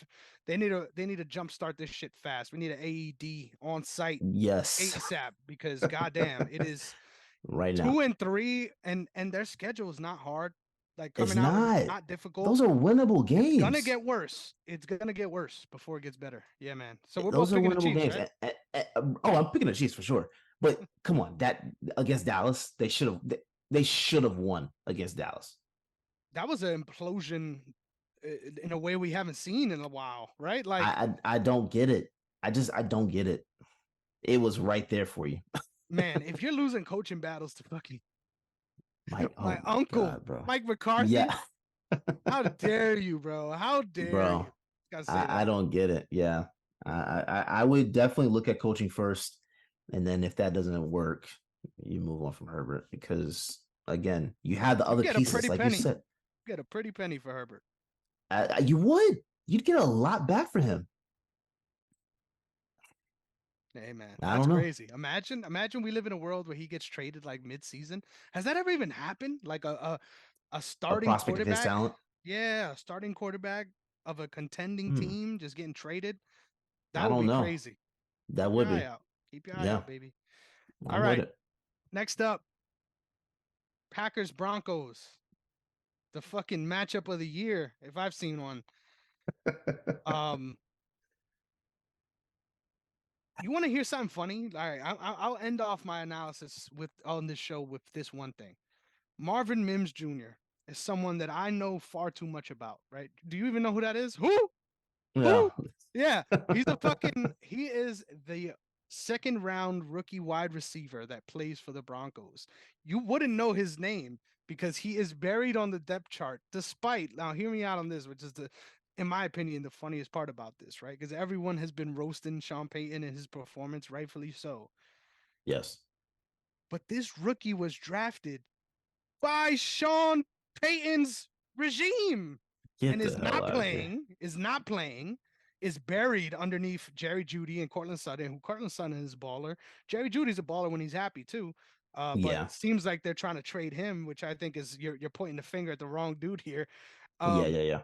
jumpstart this shit fast. We need an AED on site yes, ASAP because goddamn, it is right now. 2 and 3, and their schedule is not hard. Like It's coming out, and it's not. not difficult. Those are winnable It's gonna games. get worse. It's gonna get worse before it gets better. Yeah, man. So we're both Those are picking the winnable Chiefs, games. right? Oh, I'm picking the Chiefs for sure. But come on, that against Dallas, they should have won against Dallas. That was an implosion in a way we haven't seen in a while, right? Like, I don't get it. I don't get it. It was right there for you. man, if you're losing coaching battles to fucking Oh my my uncle God, bro. Mike McCarthy, Yeah, how dare you, bro? How dare bro. you? Gotta say I that. don't get it. Yeah. I would definitely look at coaching first, and then if that doesn't work, you move on from Herbert because again, you have the You other get a pieces, pretty like you penny. said. You get a pretty penny for Herbert. You would. You'd get a lot back for him. Hey man, I that's don't know. crazy. Imagine we live in a world where he gets traded like mid-season. Has that ever even happened? Like a A starting prospect of his quarterback? talent. Yeah, a starting quarterback of a contending Hmm. team just getting traded. That I would don't be know. crazy. That Keep your would eye be. out. Keep your eye Yeah, out, baby. All I'm with right. it. Next up, Packers Broncos. The fucking matchup of the year, if I've seen one. Um, you want to hear something funny? All right, I'll end off my analysis with on this show with this one thing. Marvin Mims Jr. is someone that I know far too much about, right? Do you even know who that is? Who? Yeah. Who? Yeah, he is the second round rookie wide receiver that plays for the Broncos. You wouldn't know his name because he is buried on the depth chart, despite, now hear me out on this, which is in my opinion, the funniest part about this, right? Because everyone has been roasting Sean Payton and his performance, rightfully so. Yes. But this rookie was drafted by Sean Payton's regime Get and the hell out of here. is buried underneath Jerry Judy and Cortland Sutton, who Cortland Sutton is a baller. Jerry Judy's a baller when he's happy too. But Yeah. it seems like they're trying to trade him, which I think is you're pointing the finger at the wrong dude here. Yeah. Um, Yeah. Yeah.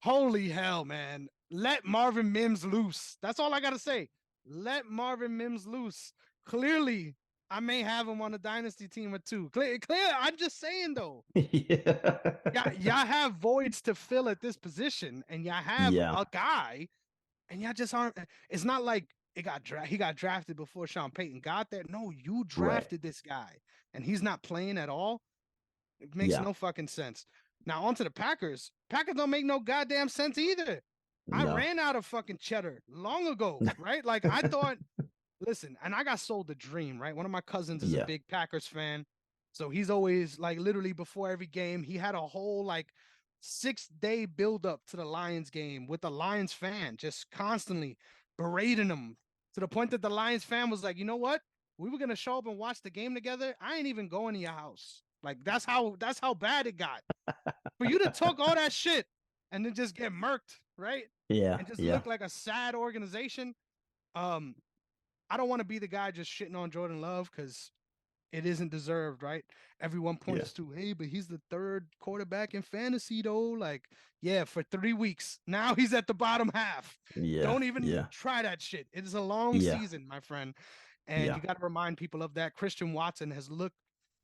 Holy hell, man. Let Marvin Mims loose. That's all I got to say. Let Marvin Mims loose. Clearly, I may have him on a dynasty team or two. Clear. I'm just saying, though. Yeah, Yeah. y'all have voids to fill at this position, and y'all have Yeah. a guy, and y'all just aren't. It's not like he got drafted before Sean Payton got there. No, you Right. drafted this guy, and he's not playing at all. It makes Yeah. no fucking sense. Now on to the Packers. Packers don't make no goddamn sense either. I No. ran out of fucking cheddar long ago, right? Like I thought, listen, and I got sold the dream, right? One of my cousins is a Yeah. big Packers fan. So he's always like literally before every game, he had a whole like 6 day build up to the Lions game with the Lions fan, just constantly berating them to the point that the Lions fan was like, you know what? We were gonna show up and watch the game together. I ain't even going to your house. Like that's how bad it got. For you to talk all that shit and then just get murked, right? Yeah. And just Yeah. look like a sad organization. Um, I don't want to be the guy just shitting on Jordan Love because it isn't deserved, right? Everyone Yeah. points to, hey, but he's the third quarterback in fantasy, though. Like, yeah, for 3 weeks. Now he's at the bottom half. Yeah. Don't even Yeah. try that shit. It is a long Yeah. season, my friend. And Yeah. you got to remind people of that. Christian Watson has looked,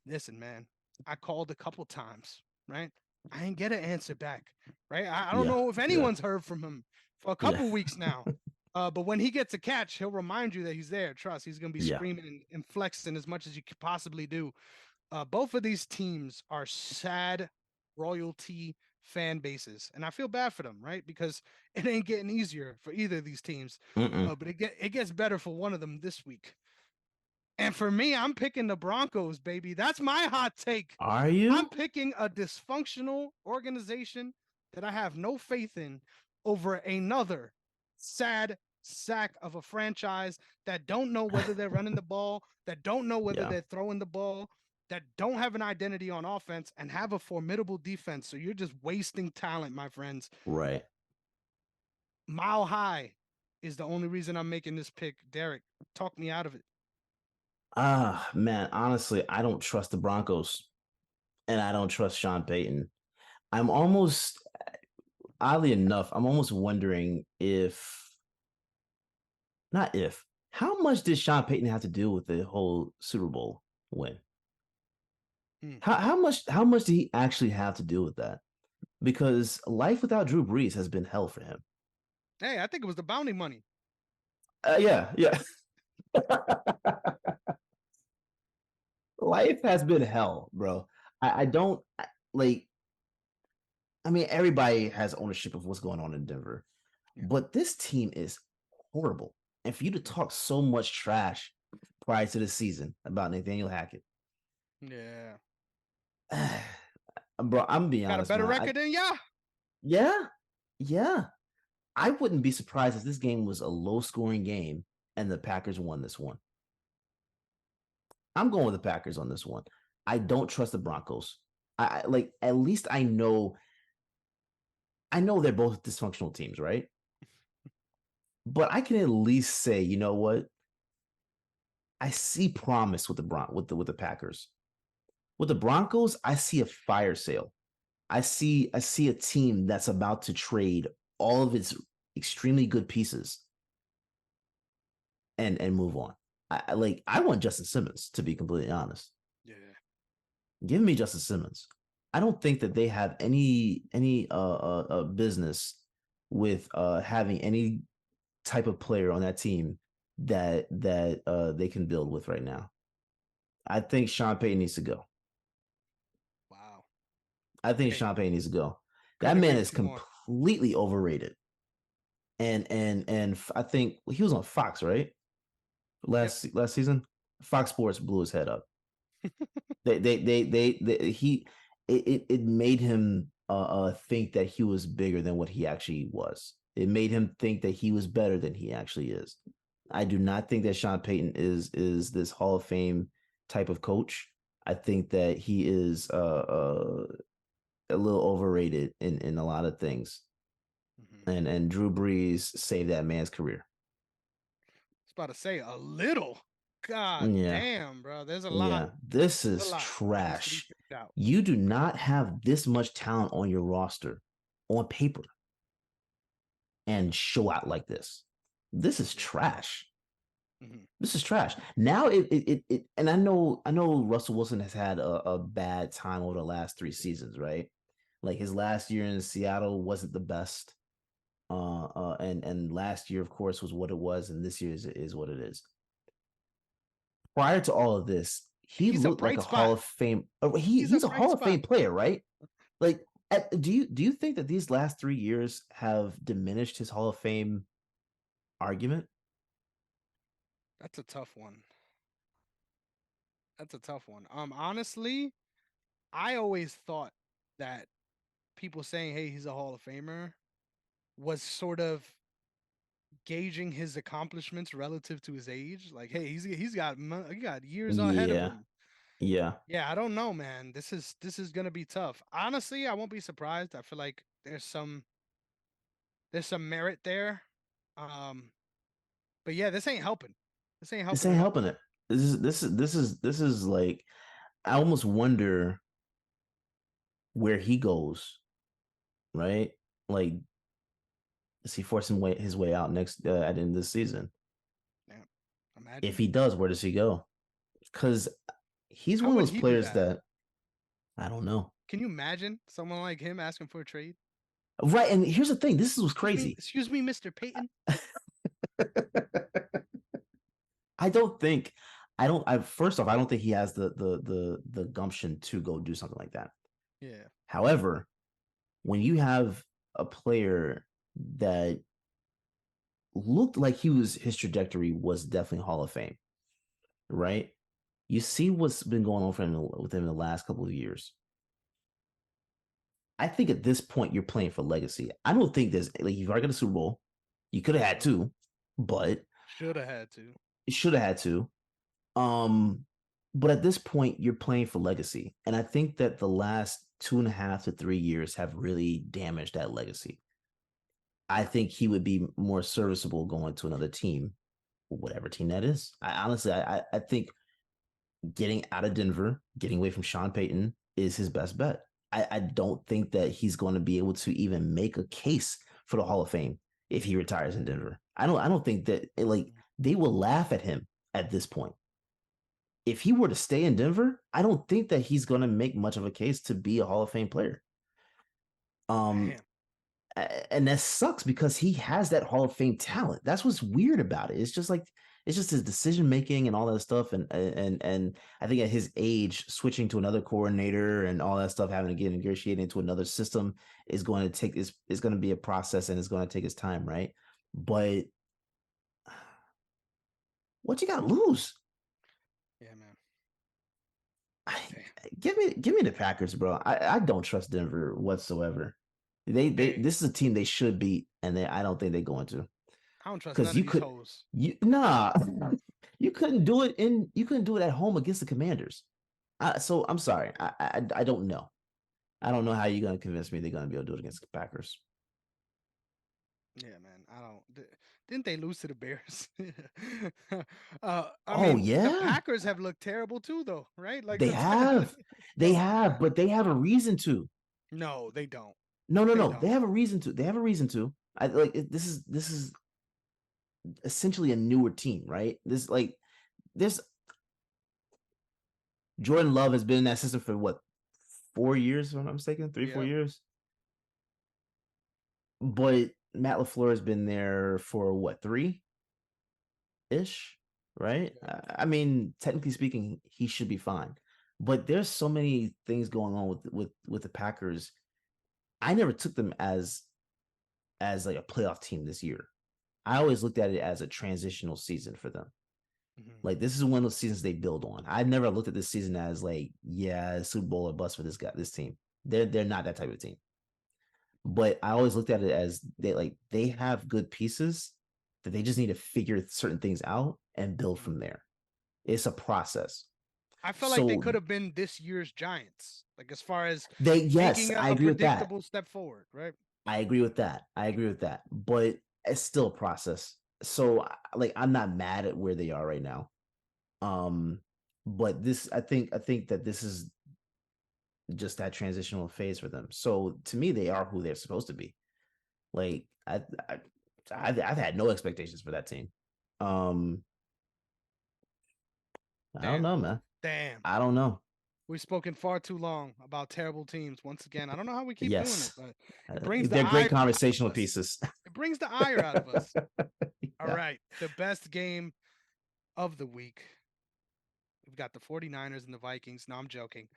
listen, man, I called a couple times, right? I ain't get an answer back, right? I don't Yeah. know if Yeah. anyone's heard from him for a Yeah. couple weeks now. But when he gets a catch, he'll remind you that he's there. Trust, he's going to be Yeah. screaming and flexing as much as you could possibly do. Both of these teams are sad royalty fan bases, and I feel bad for them, right? Because it ain't getting easier for either of these teams. Mm-mm. But it gets better for one of them this week. And for me, I'm picking the Broncos, baby. That's my hot take. Are I'm you? picking a dysfunctional organization that I have no faith in over another sad sack of a franchise that don't know whether they're running the ball, that don't know whether Yeah. they're throwing the ball, that don't have an identity on offense and have a formidable defense. So you're just wasting talent, my friends. Right. Mile high is the only reason I'm making this pick. Derrick, talk me out of it. Man, honestly, I don't trust the Broncos and I don't trust Sean Payton. I'm almost, oddly enough, I'm almost wondering if, not if, how much did Sean Payton have to do with the whole Super Bowl win? Mm. How much did he actually have to do with that? Because life without Drew Brees has been hell for him. Hey, I think it was the bounty money. Yeah, yeah. Life has been hell, bro. I don't like. I mean, everybody has ownership of what's going on in Denver, Yeah. but this team is horrible. And for you to Mhm. talk so much trash prior to the season about Nathaniel Hackett, Yeah. bro, I'm being Got a honest, better man. record than ya. Yeah, yeah. I wouldn't be surprised if this game was a low scoring game and the Packers won this one. I'm going with the Packers on this one. I don't trust the Broncos. I like at least I know they're both dysfunctional teams, right? But I can at least say, you know what? I see promise with the Packers. With the Broncos, I see a fire sale. I see a team that's about to trade all of its extremely good pieces and move on. I want Justin Simmons to be completely honest. Yeah. Give me Justin Simmons. I don't think that they have any business with having any type of player on that team that they can build with right now. I think Sean Payton needs to go. Wow. I think Hey, Sean Payton needs to go. That couldn't agree man is with you more. completely overrated. And I think he was on Fox, right? Yep. Last season. Fox Sports blew his head up. They he it made him think that he was bigger than what he actually was. It made him think that he was better than he actually is. I do not think that Sean Payton is this Hall of Fame type of coach. I think that he is a little overrated in a lot of things. Hmm. And Drew Brees saved that man's career. I was about to say a little. God Yeah, damn, bro. There's a lot. yeah. This There's a is lot that needs to be trash. figured out. You do not have this much talent on your roster on paper and show out like this. This is Yeah. trash. Hmm. This is trash. Now it and I know Russell Wilson has had a bad time over the last 3 seasons, right? Like his last year in Seattle wasn't the best. And last year, of course, was what it was, and this year is what it is. Prior to all of this, he He's a looked like bright a Hall spot. of Fame. He's a He's a bright Hall of spot. Fame player, right? Like, do you think that these last 3 years have diminished his Hall of Fame argument? That's a tough one. That's a tough one. Honestly, I always thought that people saying, "Hey, he's a Hall of Famer," was sort of gauging his accomplishments relative to his age. Like, hey, he got years ahead of Yeah, him. yeah. Yeah, I don't know, man. This is gonna be tough. Honestly, I won't be surprised. I feel like there's some merit there. Um, but yeah, this ain't helping. This ain't This helping ain't at all. helping it. This is like I almost wonder where he goes, right? Like, is he forcing his way out next at the end of the season? Yeah, If imagine. he does, where does he go? Because he's How one of would those he do players that? that I don't know. Can you imagine someone like him asking for a trade? Right, and here's the thing. This was crazy. Excuse me, Mr. Payton. I don't think I don't I first off, I don't think he has the gumption to go do something like that. Yeah. However, when you have a player that looked like his trajectory was definitely Hall of Fame, right? You see what's been going on for him with him in the last couple of years. I think at this point you're playing for legacy. I don't think there's like you've already got a Super Bowl. You could have had Yep. two, but Should have had to. you should have had two. Um, but at this point, you're playing for legacy. And I think that the last 2.5 to 3 years have really damaged that legacy. I think he would be more serviceable going to another team, whatever team that is. I think getting out of Denver, getting away from Sean Payton is his best bet. I don't think that he's going to be able to even make a case for the Hall of Fame if he retires in Denver. I don't think that like they will laugh at him at this point. if he were to stay in Denver, I don't think that he's going to make much of a case to be a Hall of Fame player. Um, Damn. and that sucks because he has that Hall of Fame talent. That's what's weird about it. It's just like it's just his decision making and all that stuff. And I think at his age, switching to another coordinator and all that stuff, having to get ingratiated into another system is going to take is going to be a process and it's going to take his time, right? But what you got to lose? Yeah, man. I, Damn. give me the Packers, bro. I don't trust Denver whatsoever. They Hey, this is a team they should beat, and I don't think they're going to. I don't trust Because none of these hoes. you nah you couldn't do it at home against the Commanders. So I'm sorry. I don't know. I don't know how you're gonna convince me they're gonna be able to do it against the Packers. Yeah, man. I don't. Didn't they lose to the Bears? I Oh mean, the yeah, Packers have looked terrible too, though, right? Like they have, they so. have, but they have a reason to. No, they don't. No, no, They no. They don't. have a reason to. They have a reason to. I like this is essentially a newer team, right? This Jordan Love has been in that system for what 4 years, if I'm not mistaken, three, four Yep. years. But Matt LaFleur has been there for what, three ish, right? Yep. I mean, technically speaking, he should be fine. But there's so many things going on with the Packers. I never took them as like a playoff team this year. I always looked at it as a transitional season for them. Hmm. Like this is one of those seasons they build on. I never looked at this season as like, yeah, Super Bowl or bust for this team. They're not that type of team. But I always looked at it as they have good pieces that they just need to figure certain things out and build Hmm. from there. It's a process. I felt like they So could have been this year's Giants, like as far as yes, taking I a agree with that. predictable step forward, right? I agree with that. I agree with that. But it's still a process. So like I'm not mad at where they are right now. Um, but this I think that this is just that transitional phase for them. So to me, they are who they're supposed to be. Like I I've had no expectations for that team. Um, I don't Damn. know, man. Damn. I don't know. We've spoken far too long about terrible teams. Once again, I don't know how we keep doing it, Yes, but it brings the they're great ire out of conversational us. pieces. It brings the ire out of us. All Yeah. right. The best game of the week. We've got the 49ers and the Vikings. No, I'm joking.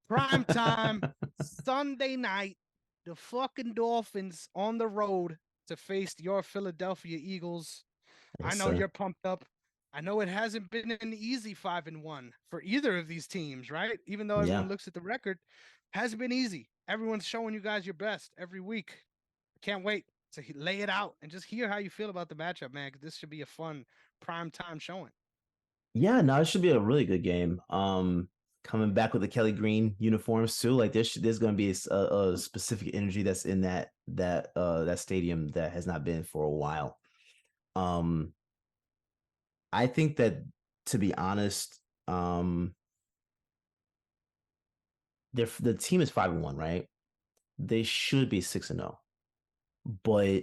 Prime time, Sunday night, the fucking Dolphins on the road to face your Philadelphia Eagles. I Yes, know sir. you're pumped up. I know it hasn't been an easy 5-1 for either of these teams, right? Even though everyone Yeah. looks at the record, hasn't been easy. Everyone's showing you guys your best every week. Can't wait to lay it out and just hear how you feel about the matchup, man. This should be a fun prime time showing. Yeah, no, it should be a really good game. Coming back with the Kelly Green uniforms too. Like there's going to be a specific energy that's in that stadium that has not been for a while. Um, I think that to be honest, the team is 5-1, right? They should be 6-0, but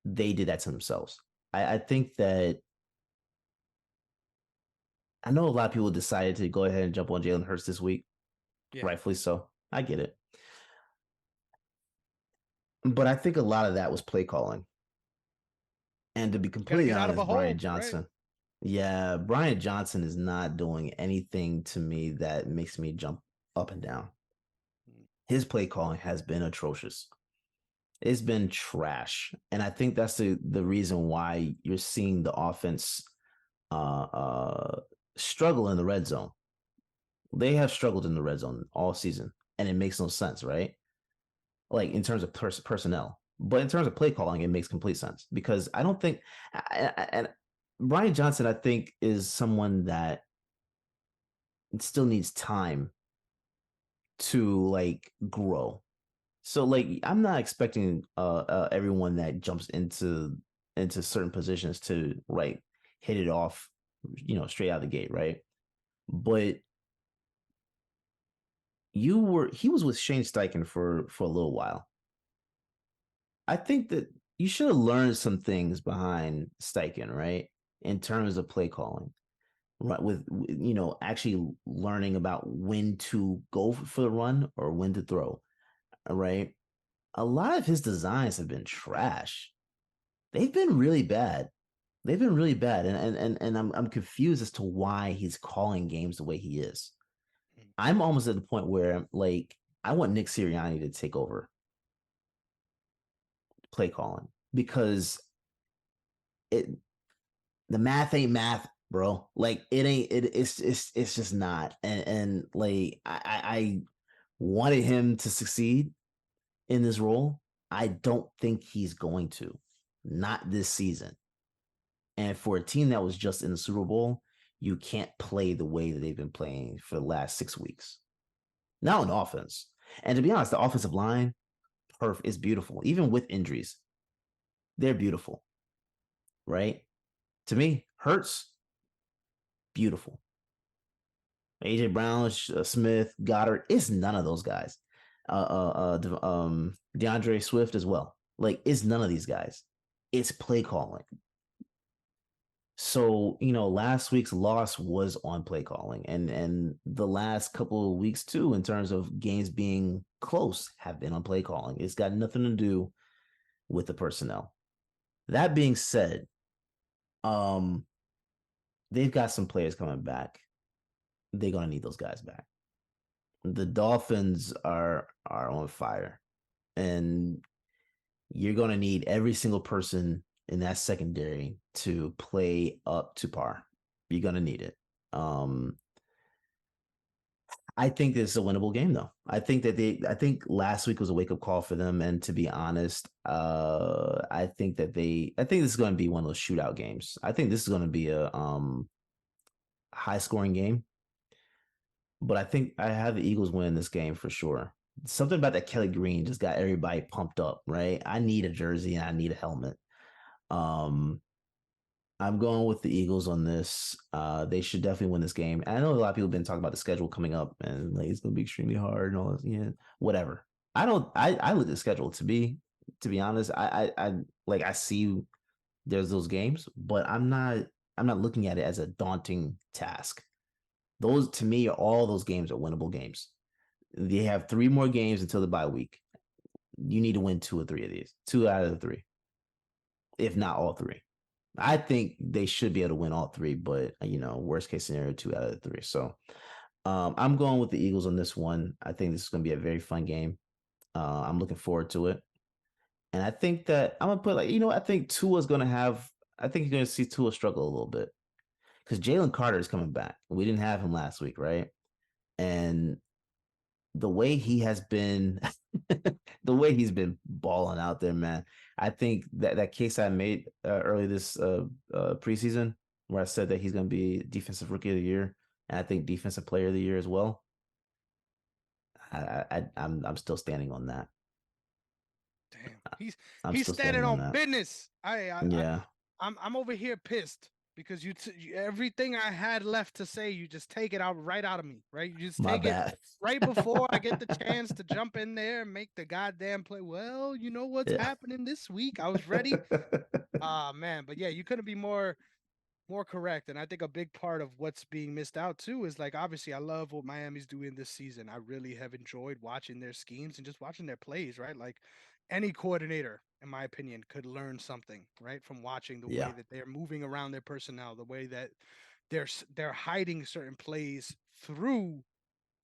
they did that to themselves. I think that I know a lot of people decided to go ahead and jump on Jalen Hurts this week, Yeah. rightfully so. I get it. But I think a lot of that was play calling. And to be Got to completely get out of a honest, Brian hole, right? Johnson, yeah, Brian Johnson is not doing anything to me that makes me jump up and down. His play calling has been atrocious. It's been trash. And I think that's the reason why you're seeing the offense uh, uh, struggle in the red zone. They have struggled in the red zone all season, and it makes no sense, right? Like in terms of personnel, but in terms of play calling, it makes complete sense because I don't think and Brian Johnson, I think, is someone that still needs time to like grow. So like I'm not expecting everyone that jumps into certain positions to like hit it off, straight out of the gate, right? But he was with Shane Steichen for a little while. I think that you should have learned some things behind Steichen, right? In terms of play calling. right, with actually learning about when to go for the run or when to throw. Right, a lot of his designs have been trash. They've been really bad. They've been really bad, and I'm confused as to why he's calling games the way he is. Mm. I'm almost at the point where like I want Nick Sirianni to take over play calling because it the math ain't math, bro. Like it ain't it's just not. And like I wanted him to succeed in this role. I don't think he's going to. Not this season. And for a team that was just in the Super Bowl, you can't play the way that they've been playing for the last 6 weeks. Not on offense. And to be honest, the offensive line is beautiful, even with injuries. They're beautiful, right? To me, Hurts, beautiful. AJ Brown, Smith, Goddard, it's none of those guys. DeAndre Swift as well. Like, it's none of these guys. It's play calling. So, last week's loss was on play calling, and the last couple of weeks too, in terms of games being close, have been on play calling. It's got nothing to do with the personnel. That being said, um, they've got some players coming back. They're gonna need those guys back. The Dolphins are on fire, and you're gonna need every single person in that secondary to play up to par. You're gonna need it. Um, I think this is a winnable game, though. I think last week was a wake up call for them, and to be honest, I think this is going to be one of those shootout games. I think this is going to be a high scoring game, but I think I have the Eagles winning this game for sure. Something about that Kelly Green just got everybody pumped up, right? I need a jersey and I need a helmet. Um, I'm going with the Eagles on this. They should definitely win this game. And I know a lot of people have been talking about the schedule coming up and like it's gonna be extremely hard and all this, yeah, whatever. I don't I look at the schedule to be honest, I like I see there's those games, but I'm not looking at it as a daunting task. Those to me all those games are winnable games. They have three more games until the bye week. You need to win two or three of these, two out of the three, if not all three. I think they should be able to win all three, but worst case scenario, two out of the three. So I'm going with the Eagles on this one. I think this is going to be a very fun game. I'm looking forward to it, and I think that I'm gonna put I think Tua's going to have. I think you're going to see Tua struggle a little bit because Jalen Carter is coming back. We didn't have him last week, right? And the way he has been, the way he's been balling out there, man. I think that case I made early this preseason, where I said that he's going to be defensive rookie of the year, and I think defensive player of the year as well. I'm still standing on that. Damn, he's I'm he's still standing standing on on that. business. Yeah, I'm over here pissed because everything I had left to say, you just take it out right out of me, right? You just my take it bad. right before I get the chance to jump in there and make the goddamn play. Well, you know what's Yeah. happening this week. I was ready. Ah, man, but yeah, you couldn't be more correct. And I think a big part of what's being missed out too is like obviously I love what Miami's doing this season. I really have enjoyed watching their schemes and just watching their plays, right? Like any coordinator, in my opinion, could learn something, right, from watching the way Yeah, that they're moving around their personnel, the way that they're hiding certain plays through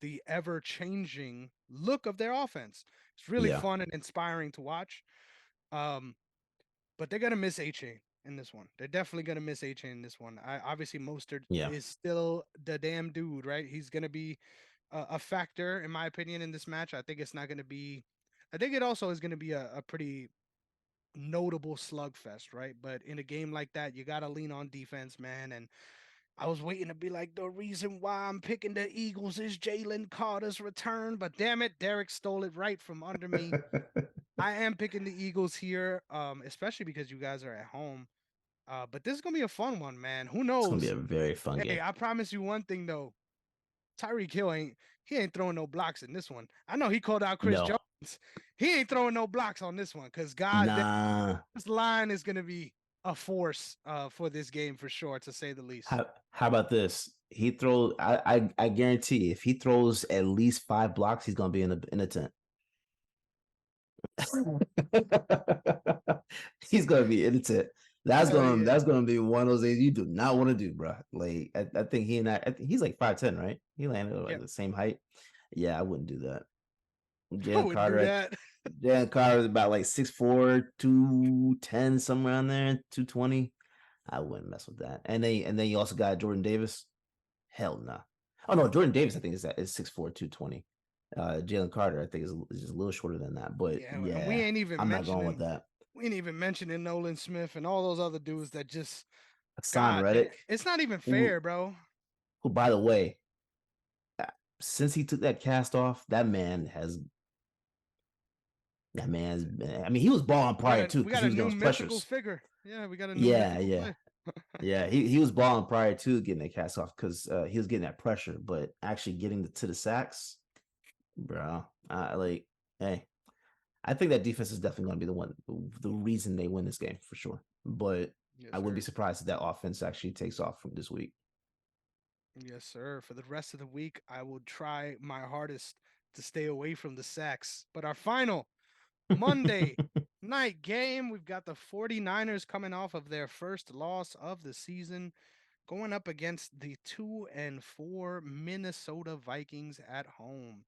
the ever changing look of their offense. It's really yeah, fun and inspiring to watch. Um, but they're gonna miss A Chain in this one. They're definitely gonna miss A Chain in this one. Obviously Mostert yeah, is still the damn dude, right? He's gonna be a factor in my opinion in this match. I think it's not gonna be. I think it also is gonna be a pretty notable slugfest, right? But in a game like that, you gotta lean on defense, man. And I was waiting to be like, the reason why I'm picking the Eagles is Jalen Carter's return, but damn it, Derrick stole it right from under me. I am picking the Eagles here, especially because you guys are at home. But this is gonna be a fun one, man. Who it's gonna be knows? a very fun Hey, game. I promise you one thing though. Tyreek Hill ain't throwing no blocks in this one. I know he called out Chris No, Jones. He ain't throwing no blocks on this one because God, nah, this line is gonna be. a force for this game for sure, to say the least. How about this? He throws. I guarantee if he throws at least 5 blocks, he's gonna be in the tent. He's gonna be in the tent. Hell yeah. That's gonna be one of those things you do not want to do, bro. Like I think I think he's like 5'10", right? He landed like Yep. the same height. Yeah, I wouldn't do that. I Jalen wouldn't do Carter at that. Jalen Carter is about like 6'4", 210, somewhere around there, 220. I wouldn't mess with that. And then you also got Jordan Davis. Hell no. Nah. Oh no, Jordan Davis I think is 6'4", 220. Jalen Carter I think is just a little shorter than that. But Yeah, and yeah, I'm not going with that. we ain't even mentioning Nolan Smith and all those other dudes that just, Hassan god damn, Reddick, it's not even who fair, bro. who by the way, uh, since he took that cast off, that man's been, I mean, he was balling prior too We because got he a was getting new those mythical pressures. figure. Yeah, we got a new Yeah, mythical yeah. play. Yeah, he was balling prior to getting that cast off because he was getting that pressure, but actually getting to the sacks, bro. Like, hey, I think that defense is definitely going to be the reason they win this game for sure. But Yes, I wouldn't be sir. surprised if that offense actually takes off from this week. Yes, sir. For the rest of the week, I will try my hardest to stay away from the sacks. But our final Monday night game, we've got the 49ers coming off of their first loss of the season, going up against the 2-4 Minnesota Vikings at home.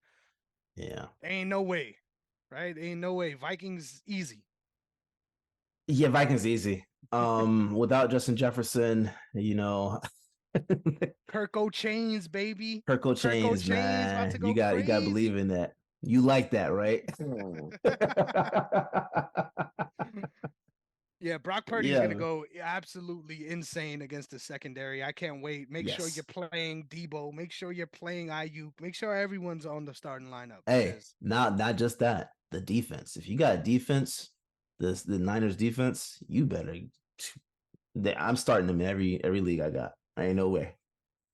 Yeah, Ain't no way, right? Ain't no way. Vikings easy. yeah, Vikings easy. Without Justin Jefferson, Kirko Chains, baby. Kirko Kirko Chains, Chains about to man, go you got to believe crazy. in that. You like that, right? Yeah, Brock Purdy's gonna Yeah. go absolutely insane against the secondary. I can't wait. Make sure you're Yes. playing Debo. Make sure you're playing IU. Make sure everyone's on the starting lineup Hey, because not just that. The defense. If you got a defense, the Niners defense, you better. I'm starting them in every league I got. Ain't no way.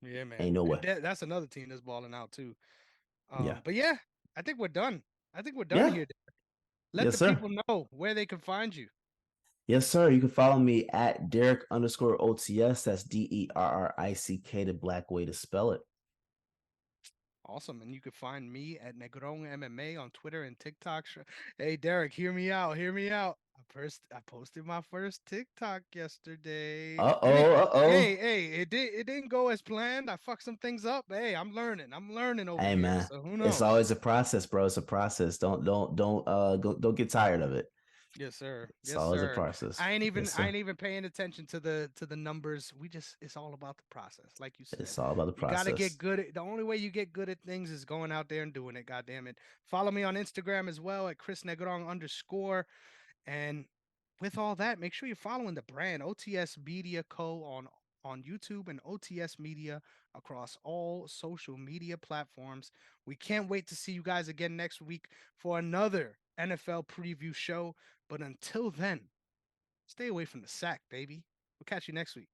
yeah, man, Ain't no and way. that's another team that's balling out too. Yeah. But yeah, I think we're done. I think we're done Yeah. here. Let Yes, the sir. people know where they can find you. Yes, sir. You can follow me at Derrick_OTS. That's Derrick, the black way to spell it. Awesome. And you can find me at Negron MMA on Twitter and TikTok. Hey, Derek, hear me out. Hear me out. I posted my first TikTok yesterday. Didn't Uh-oh. it didn't go as planned. I fucked some things up. Hey, I'm learning. I'm learning over Hey here. man, So who it's knows? always a process, bro. It's a process. Don't get tired of it. Yes, sir. It's Yes, always a sir. process. Yes, I sir. ain't even paying attention to the numbers. We just It's all about the process. Like you said. It's all about the You gotta get process. good at the only way you get good at things is going out there and doing it. God damn it. Follow me on Instagram as well at Chris Negron_. And with all that, make sure you're following the brand OTS Media Co. on YouTube and OTS Media across all social media platforms. We can't wait to see you guys again next week for another NFL preview show. But until then, stay away from the sack, baby. We'll catch you next week.